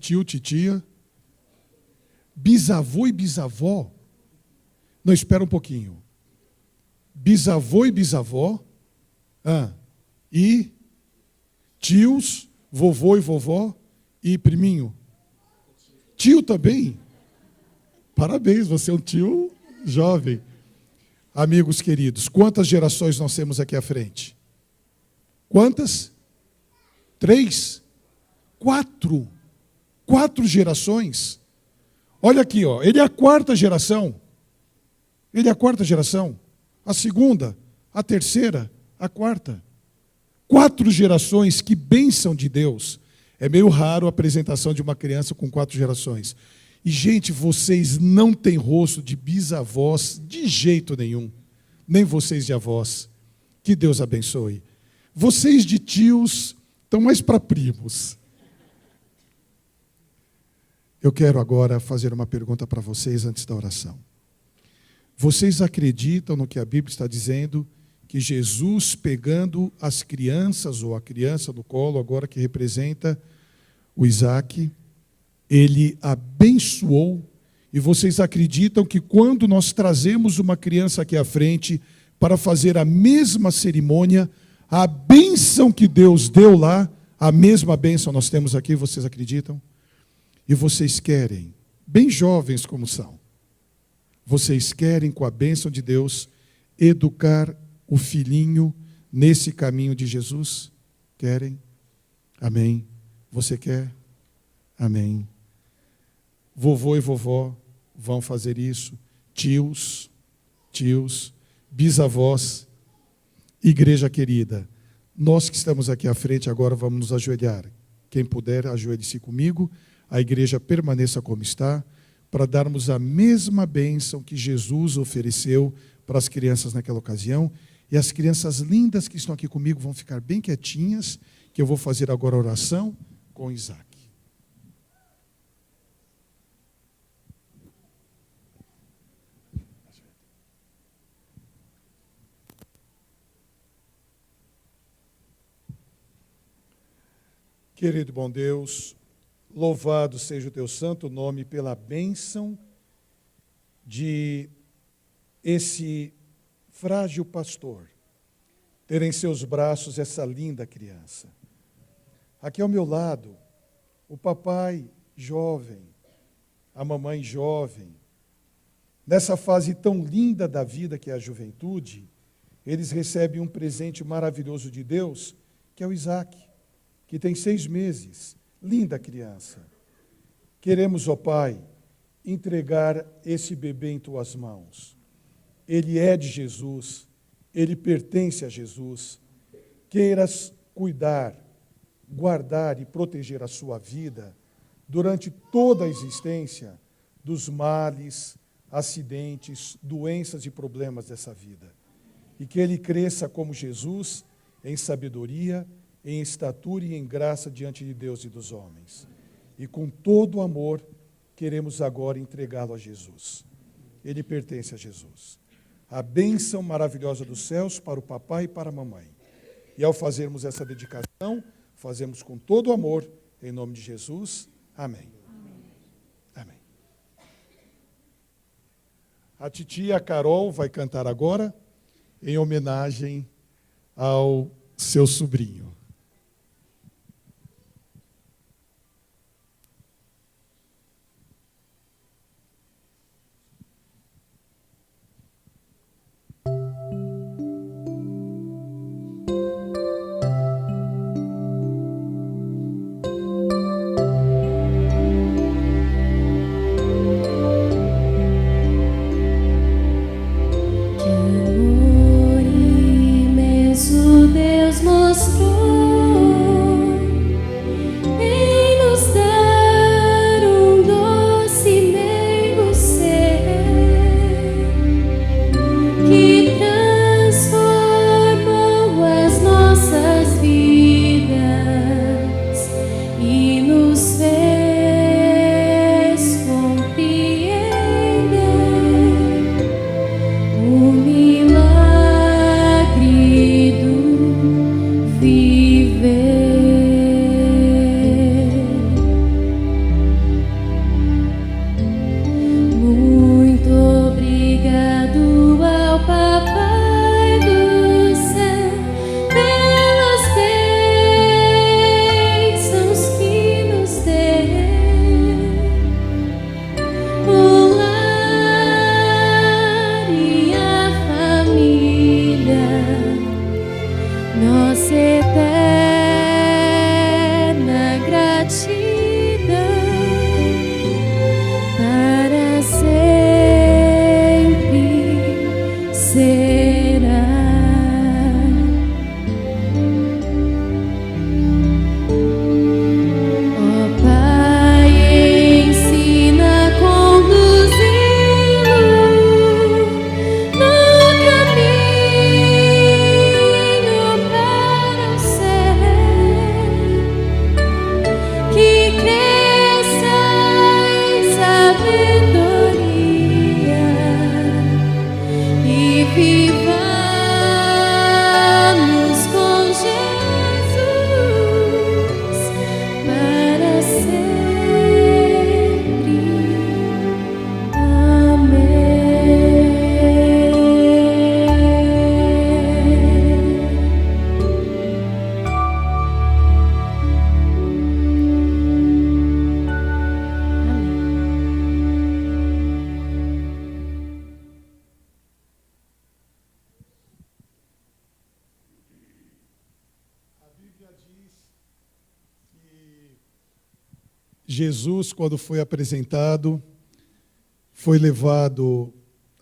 titio, titia, bisavô e bisavó. Não, espera um pouquinho. Bisavô e bisavó, e tios, vovô e vovó, e priminho. Tio também? Parabéns, você é um tio jovem. Amigos queridos, quantas gerações nós temos aqui à frente? Quantas? 3? 4? 4 gerações? Olha aqui, ó, ele é a 4ª geração. Ele é a 4ª geração. A 2ª, a 3ª, a 4ª. 4 gerações, que bênção de Deus. É meio raro a apresentação de uma criança com 4 gerações. E, gente, vocês não têm rosto de bisavós de jeito nenhum. Nem vocês de avós. Que Deus abençoe. Vocês de tios estão mais para primos. Eu quero agora fazer uma pergunta para vocês antes da oração. Vocês acreditam no que a Bíblia está dizendo, que Jesus, pegando as crianças, ou a criança no colo, agora que representa o Isaac, ele abençoou, e vocês acreditam que quando nós trazemos uma criança aqui à frente para fazer a mesma cerimônia, a bênção que Deus deu lá, a mesma bênção nós temos aqui, vocês acreditam? E vocês querem, bem jovens como são, vocês querem, com a bênção de Deus, educar o filhinho nesse caminho de Jesus? Querem? Amém. Você quer? Amém. Vovô e vovó vão fazer isso. Tios, bisavós, igreja querida. Nós que estamos aqui à frente agora vamos nos ajoelhar. Quem puder, ajoelhe-se comigo. A igreja permaneça como está, para darmos a mesma bênção que Jesus ofereceu para as crianças naquela ocasião. E as crianças lindas que estão aqui comigo vão ficar bem quietinhas, que eu vou fazer agora a oração com Isaac. Querido bom Deus, louvado seja o teu santo nome pela bênção de esse frágil pastor ter em seus braços essa linda criança. Aqui ao meu lado, o papai jovem, a mamãe jovem. Nessa fase tão linda da vida que é a juventude, eles recebem um presente maravilhoso de Deus, que é o Isaac, que tem 6 meses. Linda criança. Queremos, ó Pai, entregar esse bebê em tuas mãos. Ele é de Jesus, ele pertence a Jesus. Queiras cuidar, guardar e proteger a sua vida durante toda a existência dos males, acidentes, doenças e problemas dessa vida. E que ele cresça como Jesus, em sabedoria, em estatura e em graça diante de Deus e dos homens. E com todo o amor, queremos agora entregá-lo a Jesus. Ele pertence a Jesus. A bênção maravilhosa dos céus para o papai e para a mamãe. E ao fazermos essa dedicação, fazemos com todo o amor, em nome de Jesus. Amém. Amém. A titia Carol vai cantar agora, em homenagem ao seu sobrinho. Que amor imenso Deus mostrou. Jesus, quando foi apresentado, foi levado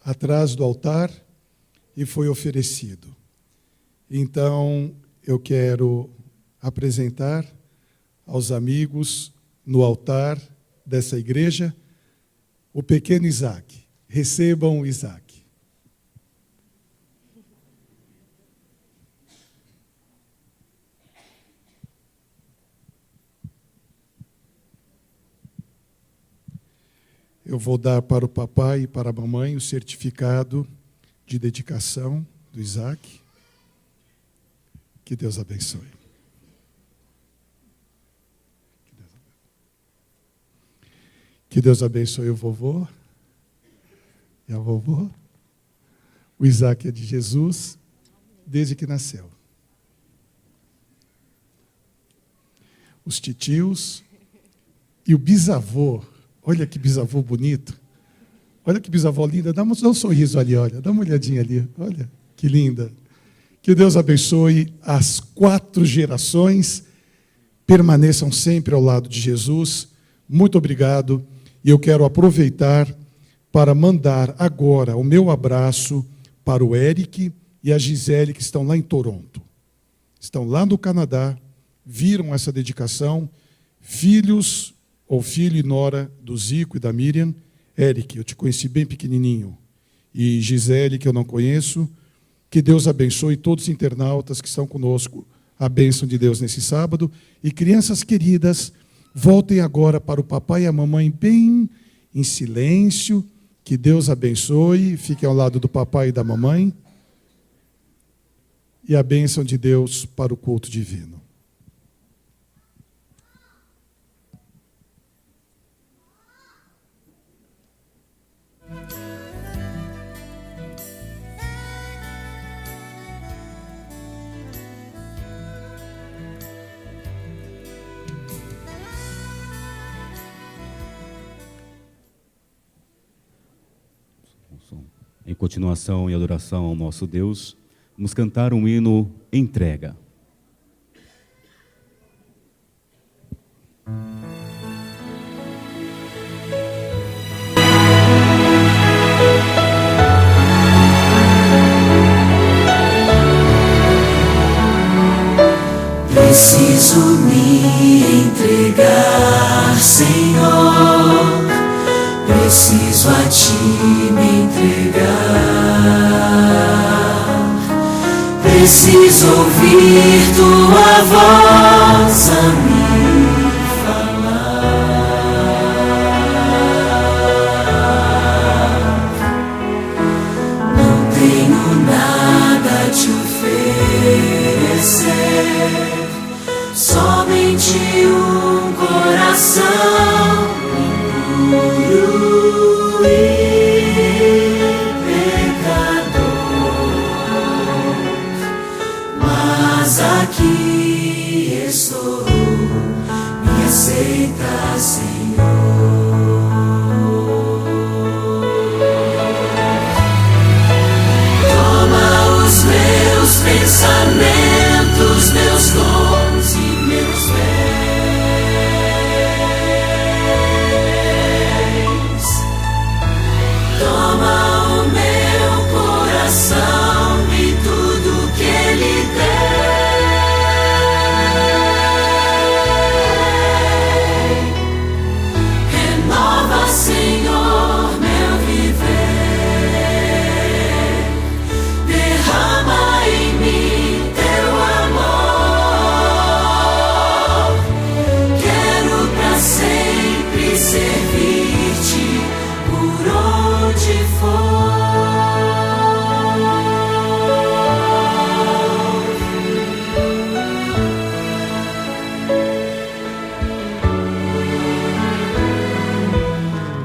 atrás do altar e foi oferecido. Então, eu quero apresentar aos amigos no altar dessa igreja o pequeno Isaac. Recebam o Isaac. Eu vou dar para o papai e para a mamãe o certificado de dedicação do Isaac. Que Deus abençoe. Que Deus abençoe o vovô e a vovó. O Isaac é de Jesus desde que nasceu. Os titios e o bisavô. Olha que bisavô bonito. Olha que bisavó linda. Dá um sorriso ali, olha. Dá uma olhadinha ali. Olha que linda. Que Deus abençoe as 4 gerações. Permaneçam sempre ao lado de Jesus. Muito obrigado. E eu quero aproveitar para mandar agora o meu abraço para o Eric e a Gisele, que estão lá em Toronto. Estão lá no Canadá, viram essa dedicação, filhos ou filho e nora do Zico e da Miriam. Eric, eu te conheci bem pequenininho. E Gisele, que eu não conheço. Que Deus abençoe todos os internautas que estão conosco. A bênção de Deus nesse sábado. E crianças queridas, voltem agora para o papai e a mamãe bem em silêncio. Que Deus abençoe. Fiquem ao lado do papai e da mamãe. E a bênção de Deus para o culto divino. Em continuação e adoração ao nosso Deus, vamos cantar um hino Entrega. Preciso me entregar, Senhor. Preciso a Ti me entregar. Preciso ouvir Tua voz a me falar. Não tenho nada a Te oferecer, somente um coração impuro e pecador. Mas aqui estou, me aceita, Senhor. Toma os meus pensamentos, meus dons e meus bens. Toma o meu coração e tudo que Ele tem. Renova, Senhor, meu viver. Derrama em mim Teu amor. Quero pra sempre servir-Te por onde for.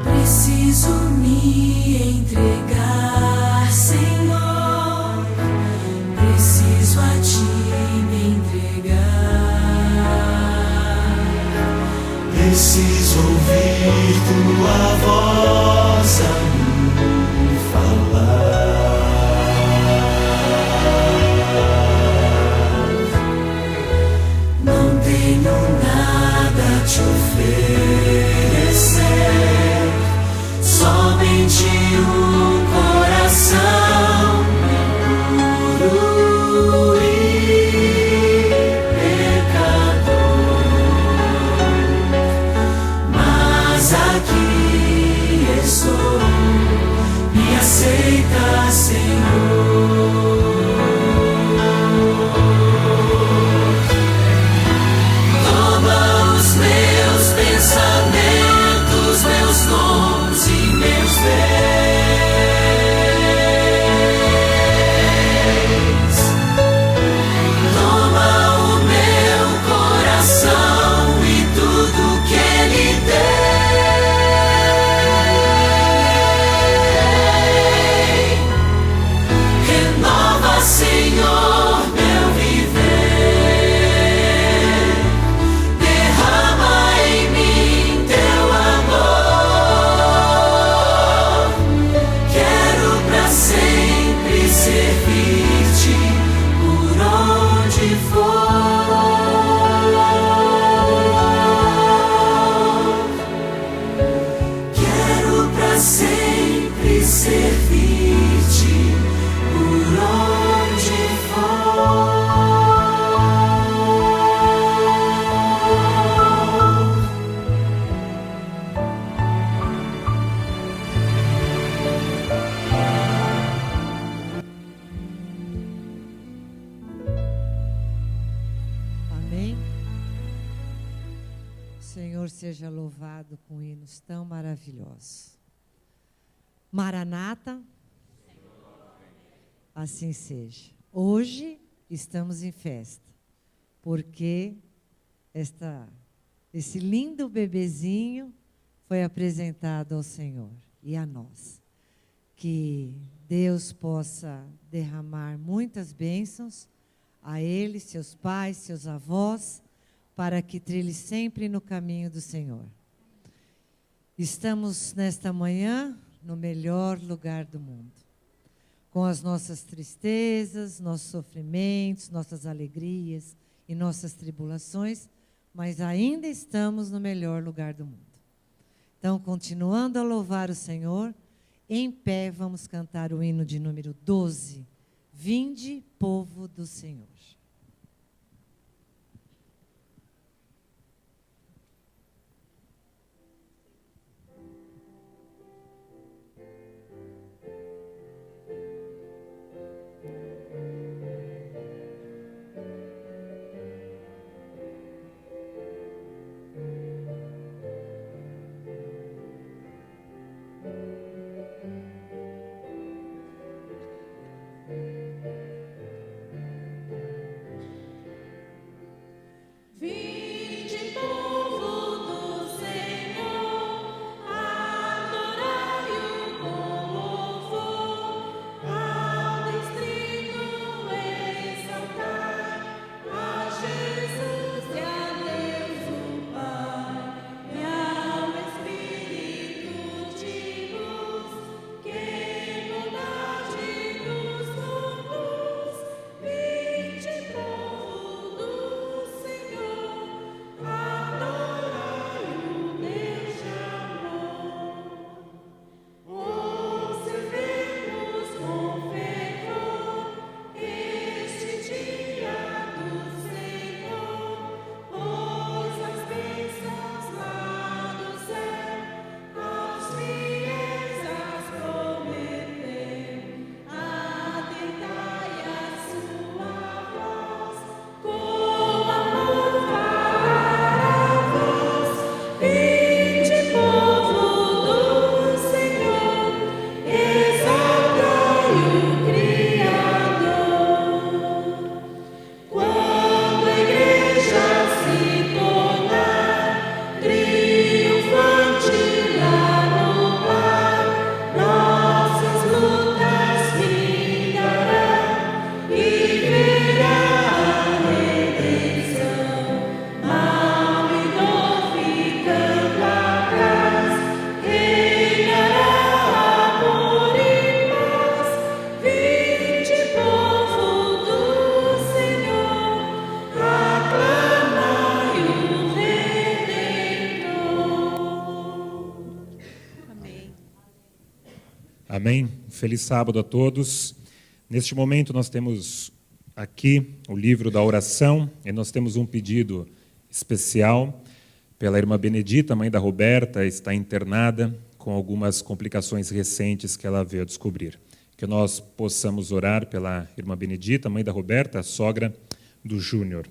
Preciso me entregar, Senhor. Preciso a Ti me entregar. Preciso ouvir Tua voz a me falar. Não tenho nada a Te oferecer, Mas aqui estou, me aceita, Senhor. Toma os meus pensamentos, meus dons e meus bens. Toma o meu coração e tudo que ele tem. Renova, Senhor, meu viver. Derrama em mim teu amor. Quero pra sempre servir-te por onde for. Quero pra sempre servir-te por onde for. Amém? O Senhor seja louvado com hinos tão maravilhosos. Maranata, assim seja. Hoje estamos em festa, porque esse lindo bebezinho foi apresentado ao Senhor e a nós. Que Deus possa derramar muitas bênçãos a ele, seus pais, seus avós, para que trilhe sempre no caminho do Senhor. Estamos nesta manhã no melhor lugar do mundo, com as nossas tristezas, nossos sofrimentos, nossas alegrias e nossas tribulações, mas ainda estamos no melhor lugar do mundo. Então, continuando a louvar o Senhor, em pé vamos cantar o hino de número 12, Vinde, povo do Senhor. Amém? Feliz sábado a todos. Neste momento nós temos aqui o livro da oração e nós temos um pedido especial pela irmã Benedita, mãe da Roberta, está internada com algumas complicações recentes que ela veio a descobrir. Que nós possamos orar pela irmã Benedita, mãe da Roberta, a sogra do Júnior.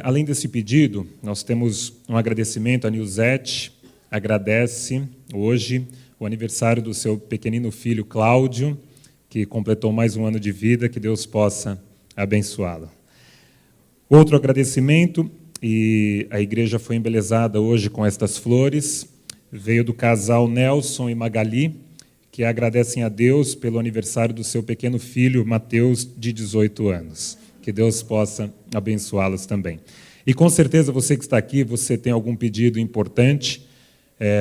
Além desse pedido, nós temos um agradecimento. A Nilzete agradece hoje o aniversário do seu pequenino filho Cláudio, que completou mais um ano de vida, que Deus possa abençoá-lo. Outro agradecimento, e a igreja foi embelezada hoje com estas flores, veio do casal Nelson e Magali, que agradecem a Deus pelo aniversário do seu pequeno filho, Mateus, de 18 anos. Que Deus possa abençoá-los também. E com certeza você que está aqui, você tem algum pedido importante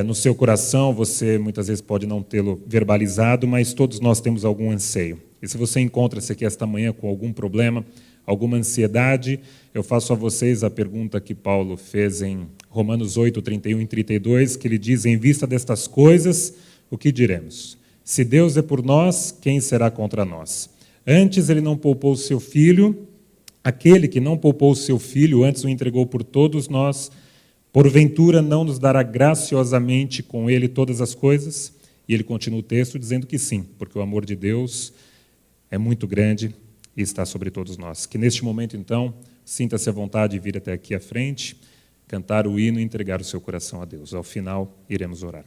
no seu coração, você muitas vezes pode não tê-lo verbalizado, mas todos nós temos algum anseio. E se você encontra-se aqui esta manhã com algum problema, alguma ansiedade, eu faço a vocês a pergunta que Paulo fez em Romanos 8, 31 e 32, que ele diz: em vista destas coisas, o que diremos? Se Deus é por nós, quem será contra nós? Antes ele não poupou o seu filho, aquele que não poupou o seu filho, antes o entregou por todos nós, porventura não nos dará graciosamente com ele todas as coisas? E ele continua o texto dizendo que sim, porque o amor de Deus é muito grande e está sobre todos nós. Que neste momento, então, sinta-se à vontade de vir até aqui à frente, cantar o hino e entregar o seu coração a Deus. Ao final, iremos orar.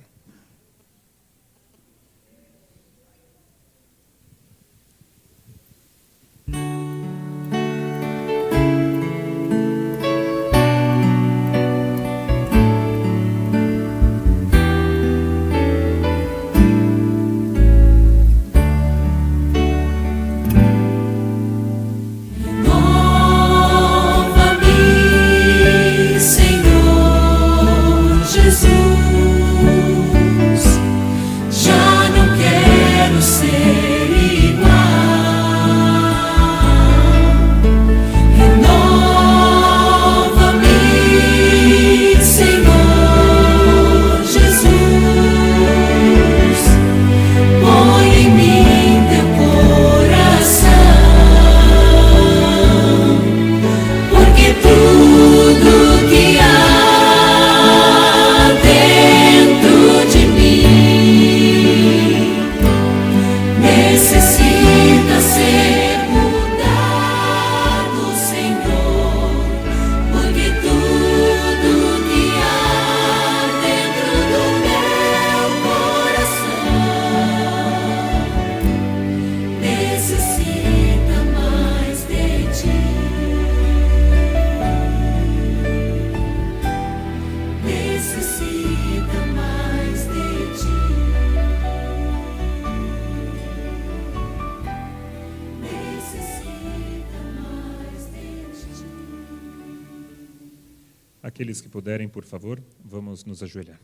Aqueles que puderem, por favor, vamos nos ajoelhar.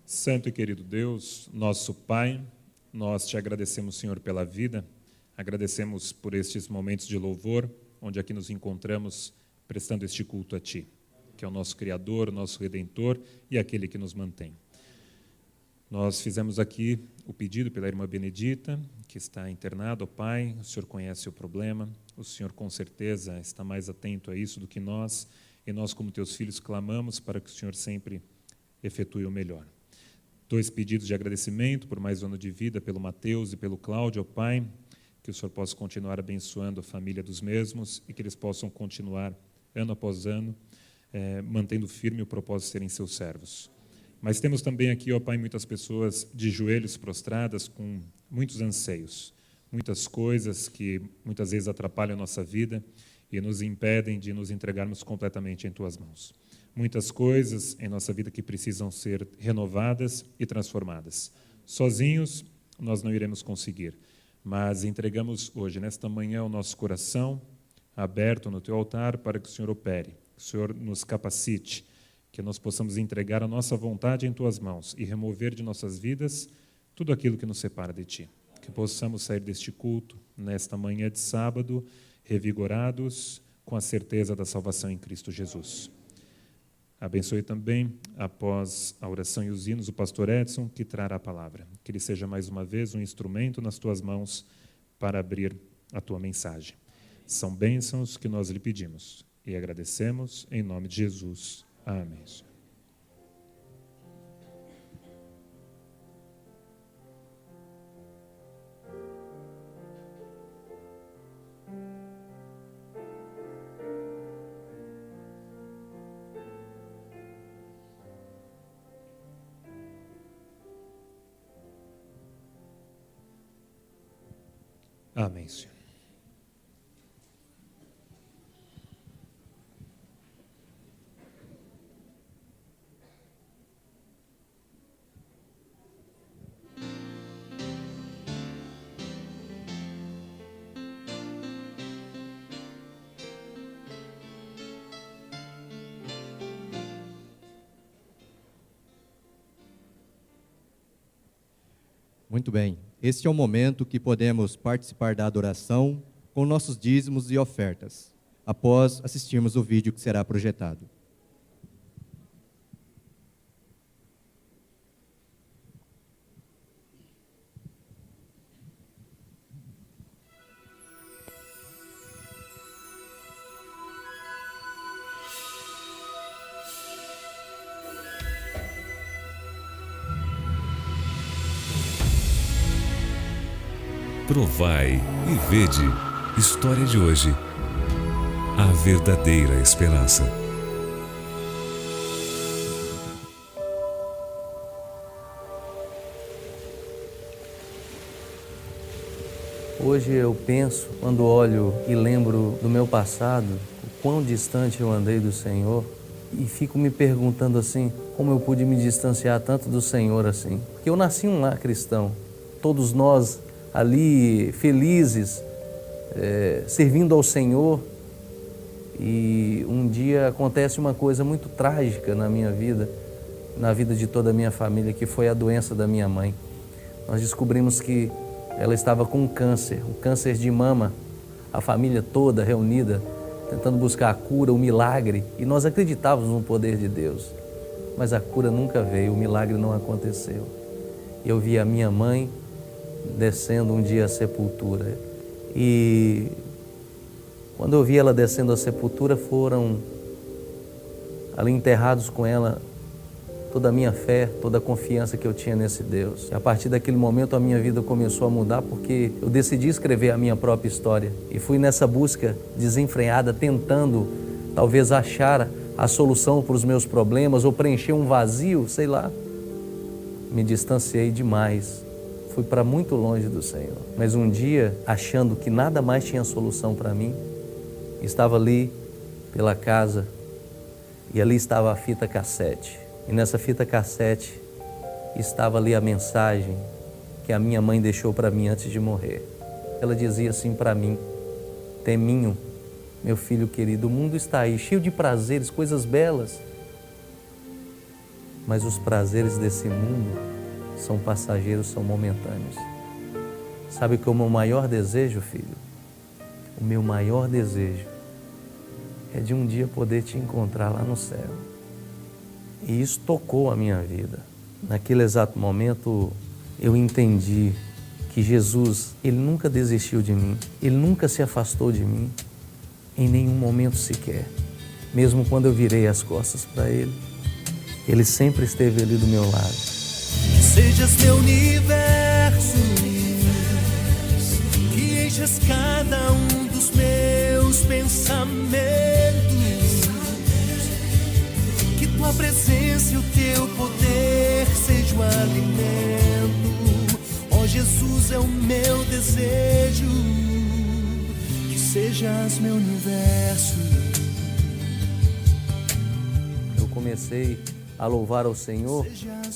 Santo e querido Deus, nosso Pai, nós te agradecemos, Senhor, pela vida, agradecemos por estes momentos de louvor, onde aqui nos encontramos prestando este culto a Ti, que é o nosso Criador, o nosso Redentor e aquele que nos mantém. Nós fizemos aqui o pedido pela irmã Benedita, que está internada, ó Pai, o Senhor conhece o problema, o Senhor com certeza está mais atento a isso do que nós, e nós, como teus filhos, clamamos para que o Senhor sempre efetue o melhor. 2 pedidos de agradecimento por mais um ano de vida, pelo Mateus e pelo Cláudio, ó Pai, que o Senhor possa continuar abençoando a família dos mesmos e que eles possam continuar, ano após ano, mantendo firme o propósito de serem seus servos. Mas temos também aqui, ó Pai, muitas pessoas de joelhos prostradas com muitos anseios, muitas coisas que muitas vezes atrapalham a nossa vida e nos impedem de nos entregarmos completamente em Tuas mãos. Muitas coisas em nossa vida que precisam ser renovadas e transformadas. Sozinhos nós não iremos conseguir, mas entregamos hoje, nesta manhã, o nosso coração aberto no Teu altar para que o Senhor opere, que o Senhor nos capacite, que nós possamos entregar a nossa vontade em Tuas mãos e remover de nossas vidas tudo aquilo que nos separa de Ti. Que possamos sair deste culto, nesta manhã de sábado, revigorados, com a certeza da salvação em Cristo Jesus. Abençoe também, após a oração e os hinos, o pastor Edson, que trará a palavra. Que ele seja mais uma vez um instrumento nas Tuas mãos para abrir a Tua mensagem. São bênçãos que nós lhe pedimos e agradecemos em nome de Jesus. Amém. Amém, Senhor. Muito bem. Este é o momento que podemos participar da adoração com nossos dízimos e ofertas, após assistirmos o vídeo que será projetado. Provai e vede. História de hoje. A verdadeira esperança. Hoje eu penso, quando olho e lembro do meu passado, o quão distante eu andei do Senhor, e fico me perguntando assim, como eu pude me distanciar tanto do Senhor assim. Porque eu nasci um lar cristão, todos nós ali felizes, servindo ao Senhor, e um dia acontece uma coisa muito trágica na minha vida, na vida de toda a minha família, que foi a doença da minha mãe. Nós descobrimos que ela estava com um câncer de mama, a família toda reunida, tentando buscar a cura, o milagre, e nós acreditávamos no poder de Deus, mas a cura nunca veio, o milagre não aconteceu. Eu vi a minha mãe descendo um dia à sepultura, e quando eu vi ela descendo à sepultura, foram ali enterrados com ela toda a minha fé, toda a confiança que eu tinha nesse Deus. E a partir daquele momento a minha vida começou a mudar, porque eu decidi escrever a minha própria história, e fui nessa busca desenfreada, tentando talvez achar a solução para os meus problemas ou preencher um vazio, sei lá. Me distanciei demais. Fui para muito longe do Senhor. Mas um dia, achando que nada mais tinha solução para mim, estava ali pela casa, e ali estava a fita cassete. E nessa fita cassete estava ali a mensagem que a minha mãe deixou para mim antes de morrer. Ela dizia assim para mim: Teminho, meu filho querido, o mundo está aí, cheio de prazeres, coisas belas, mas os prazeres desse mundo são passageiros, são momentâneos. Sabe que o meu maior desejo, filho? O meu maior desejo é de um dia poder te encontrar lá no céu. E isso tocou a minha vida. Naquele exato momento, eu entendi que Jesus, Ele nunca desistiu de mim, Ele nunca se afastou de mim, em nenhum momento sequer. Mesmo quando eu virei as costas para Ele, Ele sempre esteve ali do meu lado. Sejas meu universo, que enches cada um dos meus pensamentos, que tua presença e o teu poder seja o alimento. Ó Jesus, é o meu desejo, que sejas meu universo. Eu comecei a louvar ao Senhor,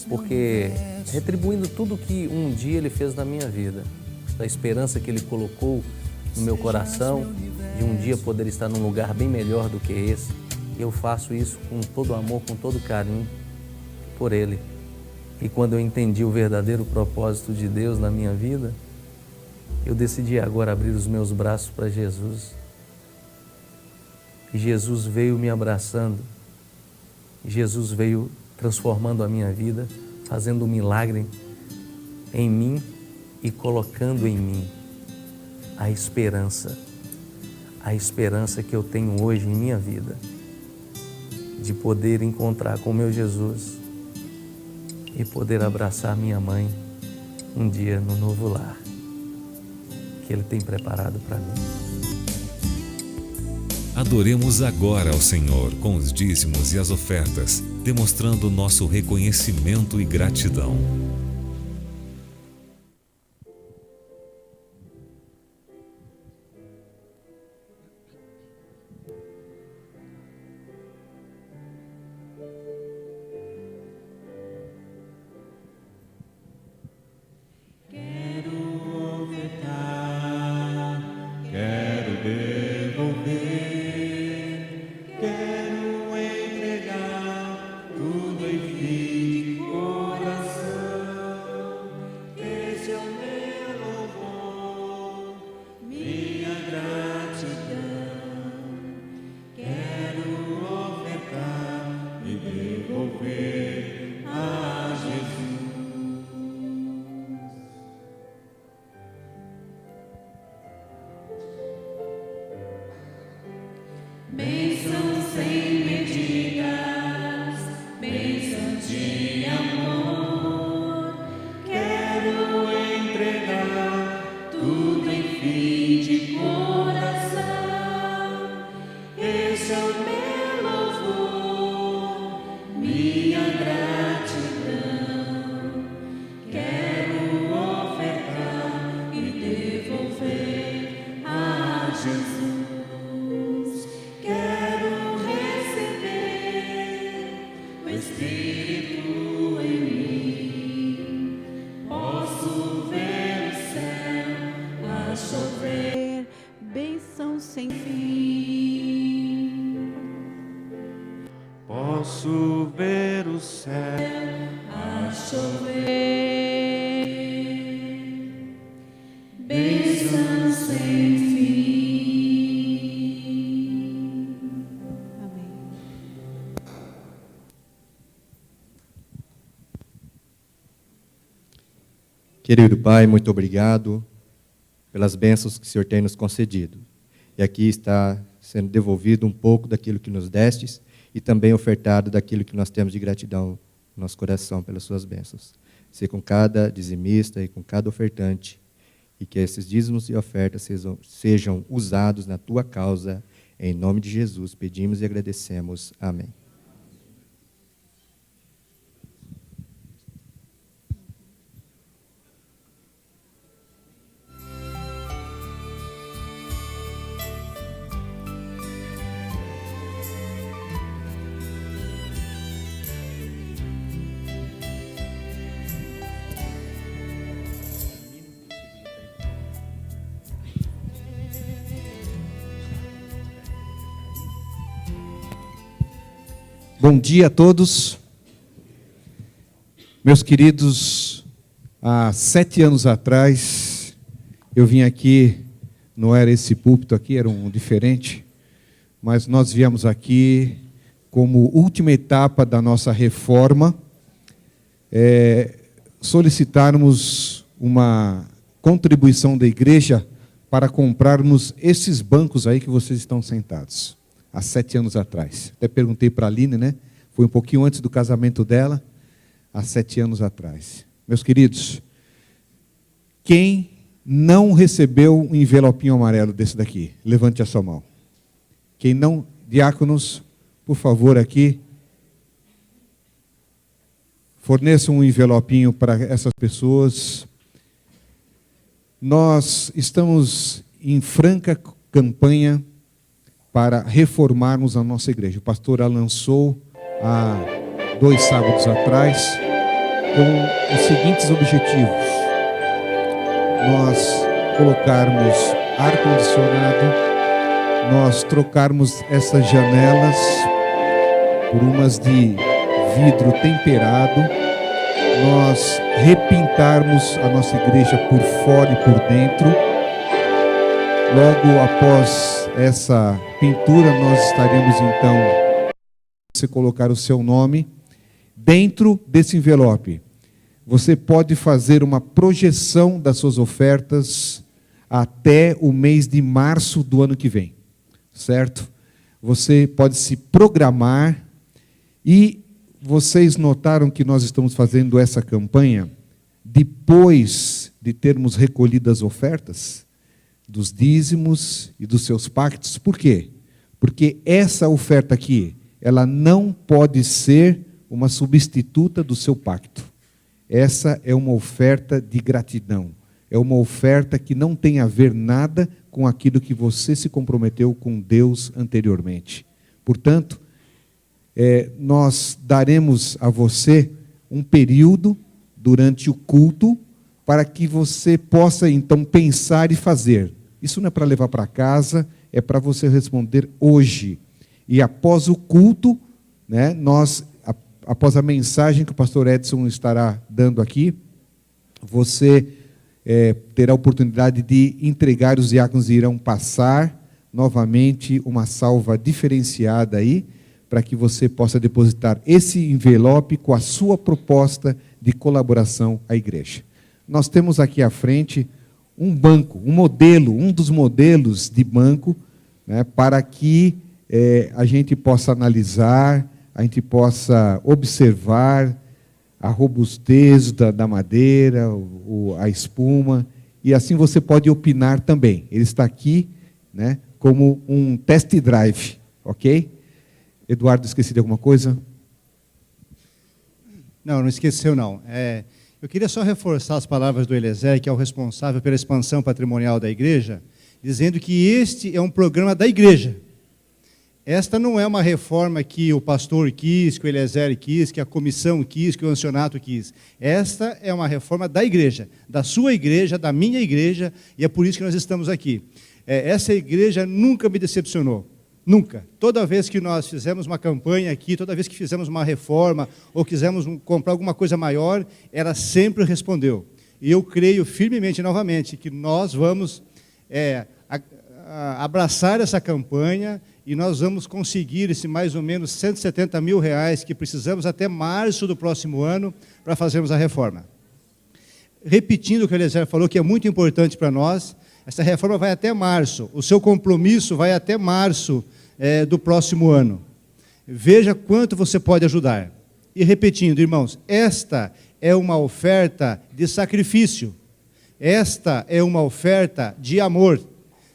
porque retribuindo tudo que um dia Ele fez na minha vida, da esperança que Ele colocou no meu coração, de um dia poder estar num lugar bem melhor do que esse, eu faço isso com todo amor, com todo carinho por Ele. E quando eu entendi o verdadeiro propósito de Deus na minha vida, eu decidi agora abrir os meus braços para Jesus. E Jesus veio me abraçando. Jesus veio transformando a minha vida, fazendo um milagre em mim e colocando em mim a esperança a esperança que eu tenho hoje em minha vida, de poder encontrar com o meu Jesus e poder abraçar minha mãe um dia no novo lar que Ele tem preparado para mim. Adoremos agora ao Senhor com os dízimos e as ofertas, demonstrando nosso reconhecimento e gratidão. Bênçãos sem medidas, bênçãos de amor. Quero entregar tudo em fim de coração. Esse é o meu louvor, minha gratidão. Quero ofertar e devolver a Jesus. Espírito em mim, posso ver o céu a chover, bênção sem fim. Posso ver o céu a chover, bênção sem fim. Querido Pai, muito obrigado pelas bênçãos que o Senhor tem nos concedido. E aqui está sendo devolvido um pouco daquilo que nos destes e também ofertado daquilo que nós temos de gratidão no nosso coração pelas suas bênçãos. Ser com cada dizimista e com cada ofertante, e que esses dízimos e ofertas sejam usados na tua causa. Em nome de Jesus, pedimos e agradecemos. Amém. Bom dia a todos. Meus queridos, há 7 anos atrás, eu vim aqui, não era esse púlpito aqui, era um diferente, mas nós viemos aqui como última etapa da nossa reforma, solicitarmos uma contribuição da igreja para comprarmos esses bancos aí que vocês estão sentados. Há 7 anos atrás. Até perguntei para a Aline, né? Foi um pouquinho antes do casamento dela, há 7 anos atrás. Meus queridos, quem não recebeu um envelopinho amarelo desse daqui? Levante a sua mão. Quem não, diáconos, por favor, aqui, forneçam um envelopinho para essas pessoas. Nós estamos em franca campanha para reformarmos a nossa igreja. O pastor a lançou há 2 sábados atrás com os seguintes objetivos: nós colocarmos ar-condicionado, nós trocarmos essas janelas por umas de vidro temperado, nós repintarmos a nossa igreja por fora e por dentro. Logo após essa pintura, nós estaremos então, você colocar o seu nome dentro desse envelope. Você pode fazer uma projeção das suas ofertas até o mês de março do ano que vem. certo? Você pode se programar. E vocês notaram que nós estamos fazendo essa campanha depois de termos recolhido as ofertas dos dízimos e dos seus pactos. Por quê? Porque essa oferta aqui, ela não pode ser uma substituta do seu pacto. Essa é uma oferta de gratidão. É uma oferta que não tem a ver nada com aquilo que você se comprometeu com Deus anteriormente. Portanto, nós daremos a você um período durante o culto para que você possa, então, pensar e fazer. Isso não é para levar para casa, é para você responder hoje. E após o culto, né, após a mensagem que o pastor Edson estará dando aqui, você terá a oportunidade de entregar, os diáconos irão passar novamente uma salva diferenciada aí, para que você possa depositar esse envelope com a sua proposta de colaboração à igreja. Nós temos aqui à frente um banco, um dos modelos de banco, né, para que a gente possa analisar, a gente possa observar a robustez da madeira, a espuma, e assim você pode opinar também. Ele está aqui, né, como um test drive, ok? Eduardo, esqueci de alguma coisa? Não esqueceu não. Eu queria só reforçar as palavras do Eliezer, que é o responsável pela expansão patrimonial da igreja, dizendo que este é um programa da igreja. Esta não é uma reforma que o pastor quis, que o Eliezer quis, que a comissão quis, que o ancianato quis. Esta é uma reforma da igreja, da sua igreja, da minha igreja, e é por isso que nós estamos aqui. Essa igreja nunca me decepcionou. Nunca. Toda vez que nós fizemos uma campanha aqui, toda vez que fizemos uma reforma, ou quisemos comprar alguma coisa maior, ela sempre respondeu. E eu creio firmemente, novamente, que nós vamos abraçar essa campanha e nós vamos conseguir esse mais ou menos R$170 mil que precisamos até março do próximo ano para fazermos a reforma. Repetindo o que o Eliezer falou, que é muito importante para nós, essa reforma vai até março, o seu compromisso vai até março do próximo ano. Veja quanto você pode ajudar. E repetindo, irmãos, esta é uma oferta de sacrifício. Esta é uma oferta de amor.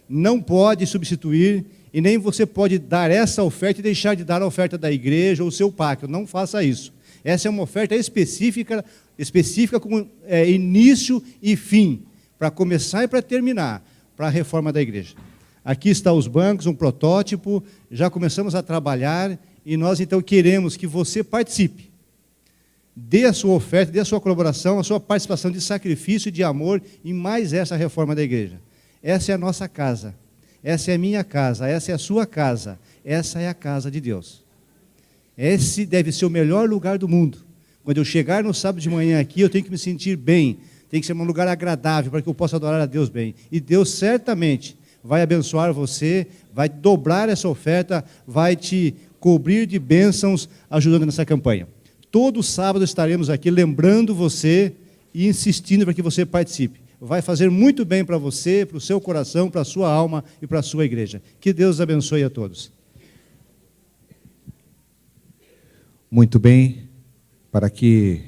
Não pode substituir, e nem você pode dar essa oferta e deixar de dar a oferta da igreja ou o seu pacto. Não faça isso. Essa é uma oferta específica com início e fim, para começar e para terminar, para a reforma da igreja. Aqui estão os bancos, um protótipo, já começamos a trabalhar, e nós então queremos que você participe. Dê a sua oferta, dê a sua colaboração, a sua participação de sacrifício e de amor em mais essa reforma da igreja. Essa é a nossa casa, essa é a minha casa, essa é a sua casa, essa é a casa de Deus. Esse deve ser o melhor lugar do mundo. Quando eu chegar no sábado de manhã aqui, eu tenho que me sentir bem, tem que ser um lugar agradável para que eu possa adorar a Deus bem. E Deus certamente vai abençoar você, vai dobrar essa oferta, vai te cobrir de bênçãos ajudando nessa campanha. Todo sábado estaremos aqui lembrando você e insistindo para que você participe. Vai fazer muito bem para você, para o seu coração, para a sua alma e para a sua igreja. Que Deus abençoe a todos. Muito bem, para que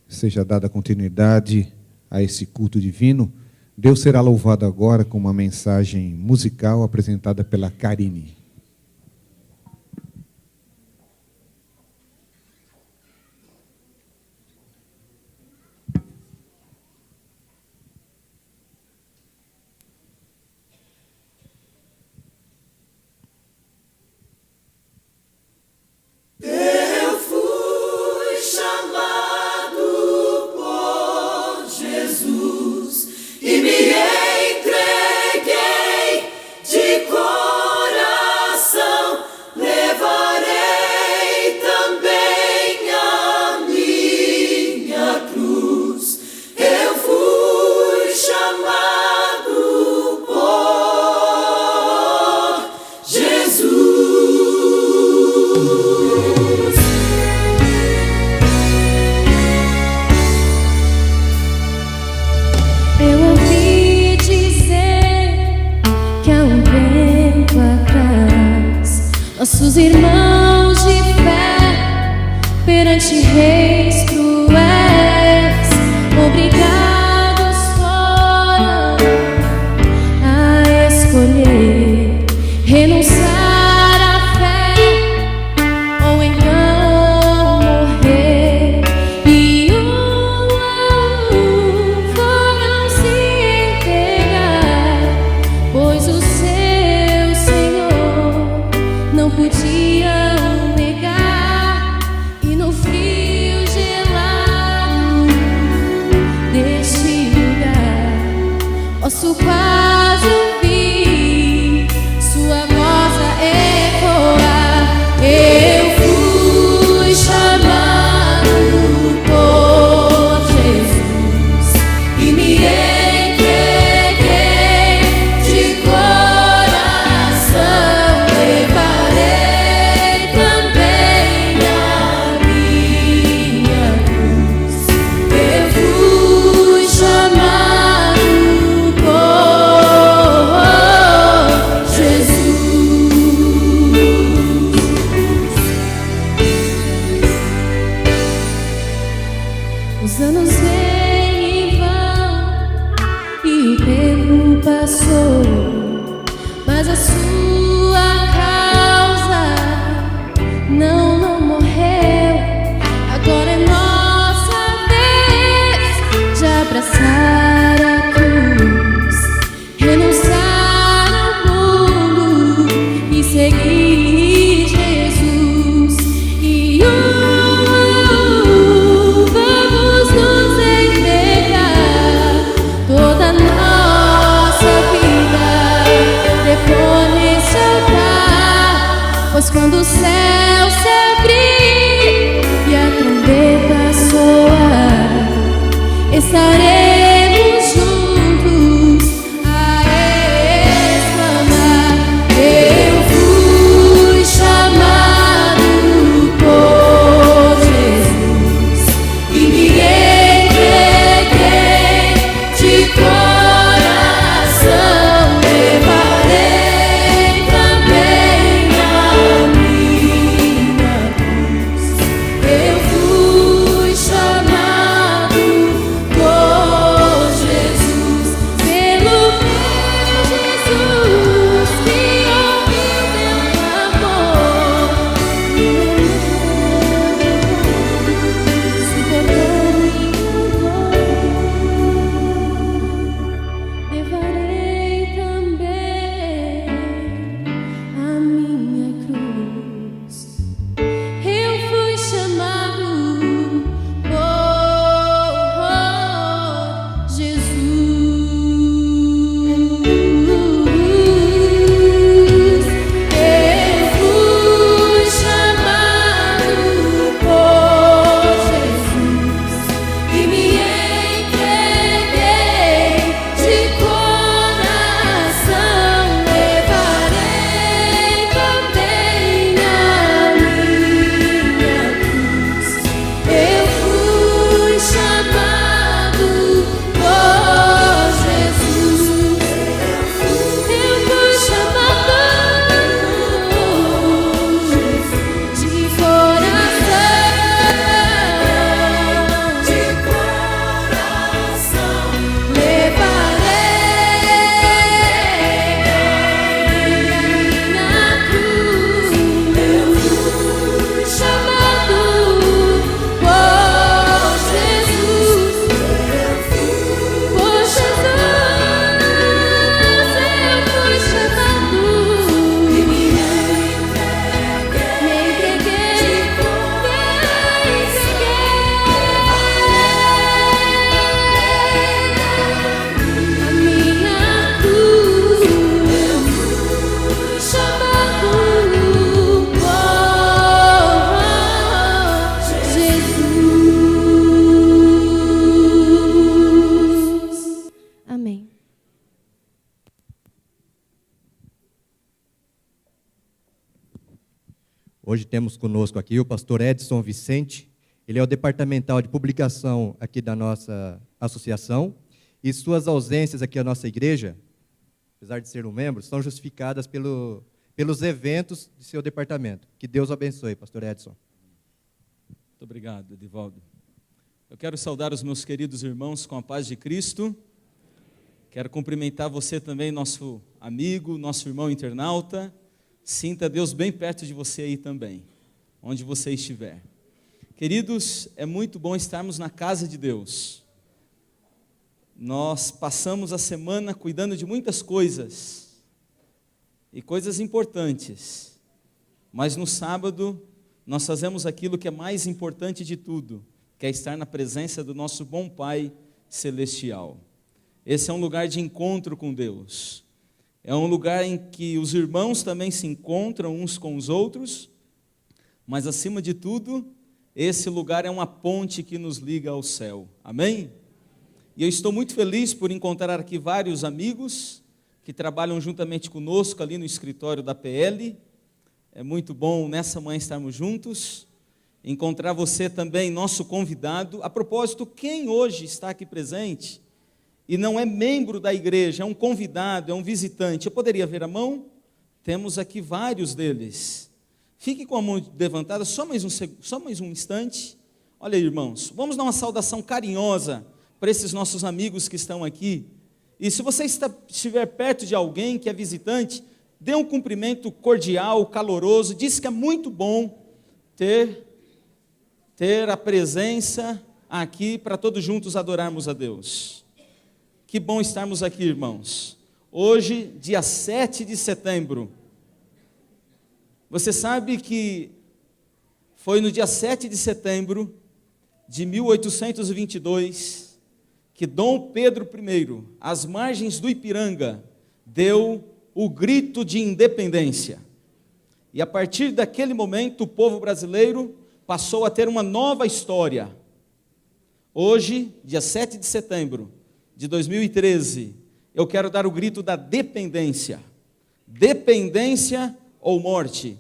seja dada continuidade a esse culto divino, Deus será louvado agora com uma mensagem musical apresentada pela Karine. Eu ouvi dizer que há um tempo atrás perante reis cruéis, obrigados foram a escolher renunciar à fé ou então morrer, e foram se entregar, pois o seu Senhor não podiam negar, e no frio gelado deste lugar posso quase ouvir sua voz a ecoar. Eu fui chamado por Jesus e me entreguei de coração, levarei também a minha cruz. Eu fui chamado por Jesus. Os anos vêm e vão e o tempo passou, mas a sua causa não morreu. Agora é nossa vez de abraçar a cruz, renunciar ao mundo e seguir Jesus. E vamos nos entregar toda a nossa vida, depor nesse altar, pois quando o céu se abrir e a trombeta soar, estaremos juntos a exclamar: eu fui chamado por Jesus e me entreguei de coração, levarei também a minha cruz. Eu fui chamado por Jesus, pelo meu Jesus que ouviu meu clamor, suportou minha dor. Levarei também a minha cruz. Eu fui chamado por Jesus. Eu fui chamado por Jesus e me entreguei de coração, levarei também a minha cruz. Eu fui chamado por Jesus. Eu fui chamado de coração, levarei minha cruz. Eu fui chamado por Jesus, por Jesus. Eu fui chamado e me entreguei de a minha cruz. Eu fui chamado por Jesus. Amém. Hoje temos conosco aqui o pastor Edson Vicente. Ele é o departamental de publicação aqui da nossa associação. E suas ausências aqui à nossa igreja, apesar de ser um membro, são justificadas pelos eventos de seu departamento. Que Deus o abençoe, pastor Edson. Muito obrigado, Edivaldo. Eu quero saudar os meus queridos irmãos com a paz de Cristo. Quero cumprimentar você também, nosso amigo, nosso irmão internauta. Sinta Deus bem perto de você aí também, onde você estiver. Queridos, é muito bom estarmos na casa de Deus. Nós passamos a semana cuidando de muitas coisas, e coisas importantes, mas no sábado nós fazemos aquilo que é mais importante de tudo, que é estar na presença do nosso bom Pai Celestial. Esse é um lugar de encontro com Deus, é um lugar em que os irmãos também se encontram uns com os outros, mas acima de tudo, esse lugar é uma ponte que nos liga ao céu, amém? E eu estou muito feliz por encontrar aqui vários amigos que trabalham juntamente conosco ali no escritório da PL. É muito bom nessa manhã estarmos juntos, encontrar você também, nosso convidado. A propósito, quem hoje está aqui presente e não é membro da igreja, é um convidado, é um visitante, eu poderia ver a mão? Temos aqui vários deles. Fique com a mão levantada, só mais um instante. Olha aí, irmãos, vamos dar uma saudação carinhosa para esses nossos amigos que estão aqui. E se você estiver perto de alguém que é visitante, dê um cumprimento cordial, caloroso. Diz que é muito bom ter a presença aqui para todos juntos adorarmos a Deus. Que bom estarmos aqui, irmãos. Hoje, dia 7 de setembro. Você sabe que foi no dia 7 de setembro de 1822 que Dom Pedro I, às margens do Ipiranga, deu o grito de independência. E a partir daquele momento, o povo brasileiro passou a ter uma nova história. Hoje, dia 7 de setembro de 2013, eu quero dar o grito da dependência. Dependência ou morte.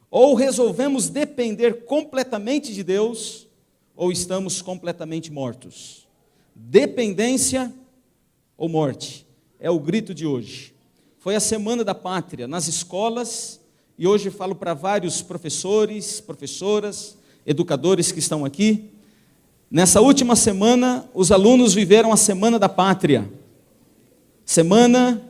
Ou resolvemos depender completamente de Deus, ou estamos completamente mortos. Dependência ou morte é o grito de hoje. Foi a Semana da Pátria nas escolas, e hoje falo para vários professores, professoras, educadores que estão aqui. Nessa última semana, os alunos viveram a Semana da Pátria, semana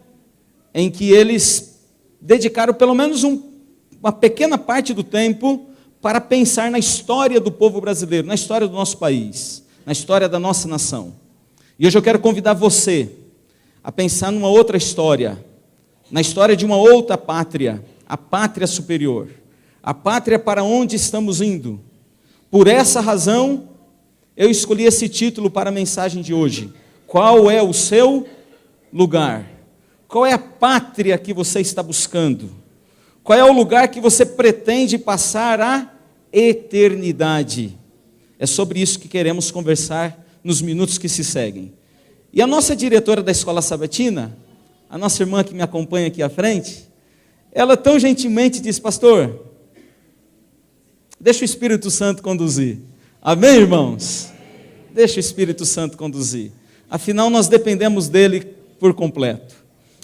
em que eles dedicaram pelo menos uma pequena parte do tempo para pensar na história do povo brasileiro, na história do nosso país, na história da nossa nação. E hoje eu quero convidar você a pensar numa outra história, na história de uma outra pátria, a pátria superior, a pátria para onde estamos indo. Por essa razão, eu escolhi esse título para a mensagem de hoje. Qual é o seu lugar? Qual é a pátria que você está buscando? Qual é o lugar que você pretende passar a eternidade? É sobre isso que queremos conversar nos minutos que se seguem. E a nossa diretora da Escola Sabatina, a nossa irmã que me acompanha aqui à frente, ela tão gentilmente diz: pastor, deixa o Espírito Santo conduzir. Amém, irmãos? Deixa o Espírito Santo conduzir. Afinal, nós dependemos dele por completo.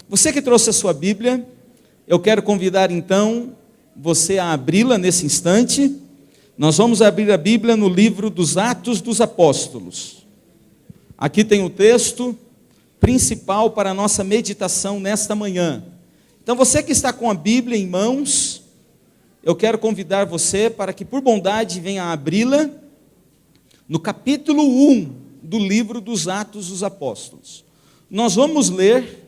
Você que trouxe a sua Bíblia, eu quero convidar então você a abri-la nesse instante. Nós vamos abrir a Bíblia no livro dos Atos dos Apóstolos. Aqui tem o texto principal para a nossa meditação nesta manhã. Então você que está com a Bíblia em mãos, eu quero convidar você para que por bondade venha a abri-la no capítulo 1 do livro dos Atos dos Apóstolos. Nós vamos ler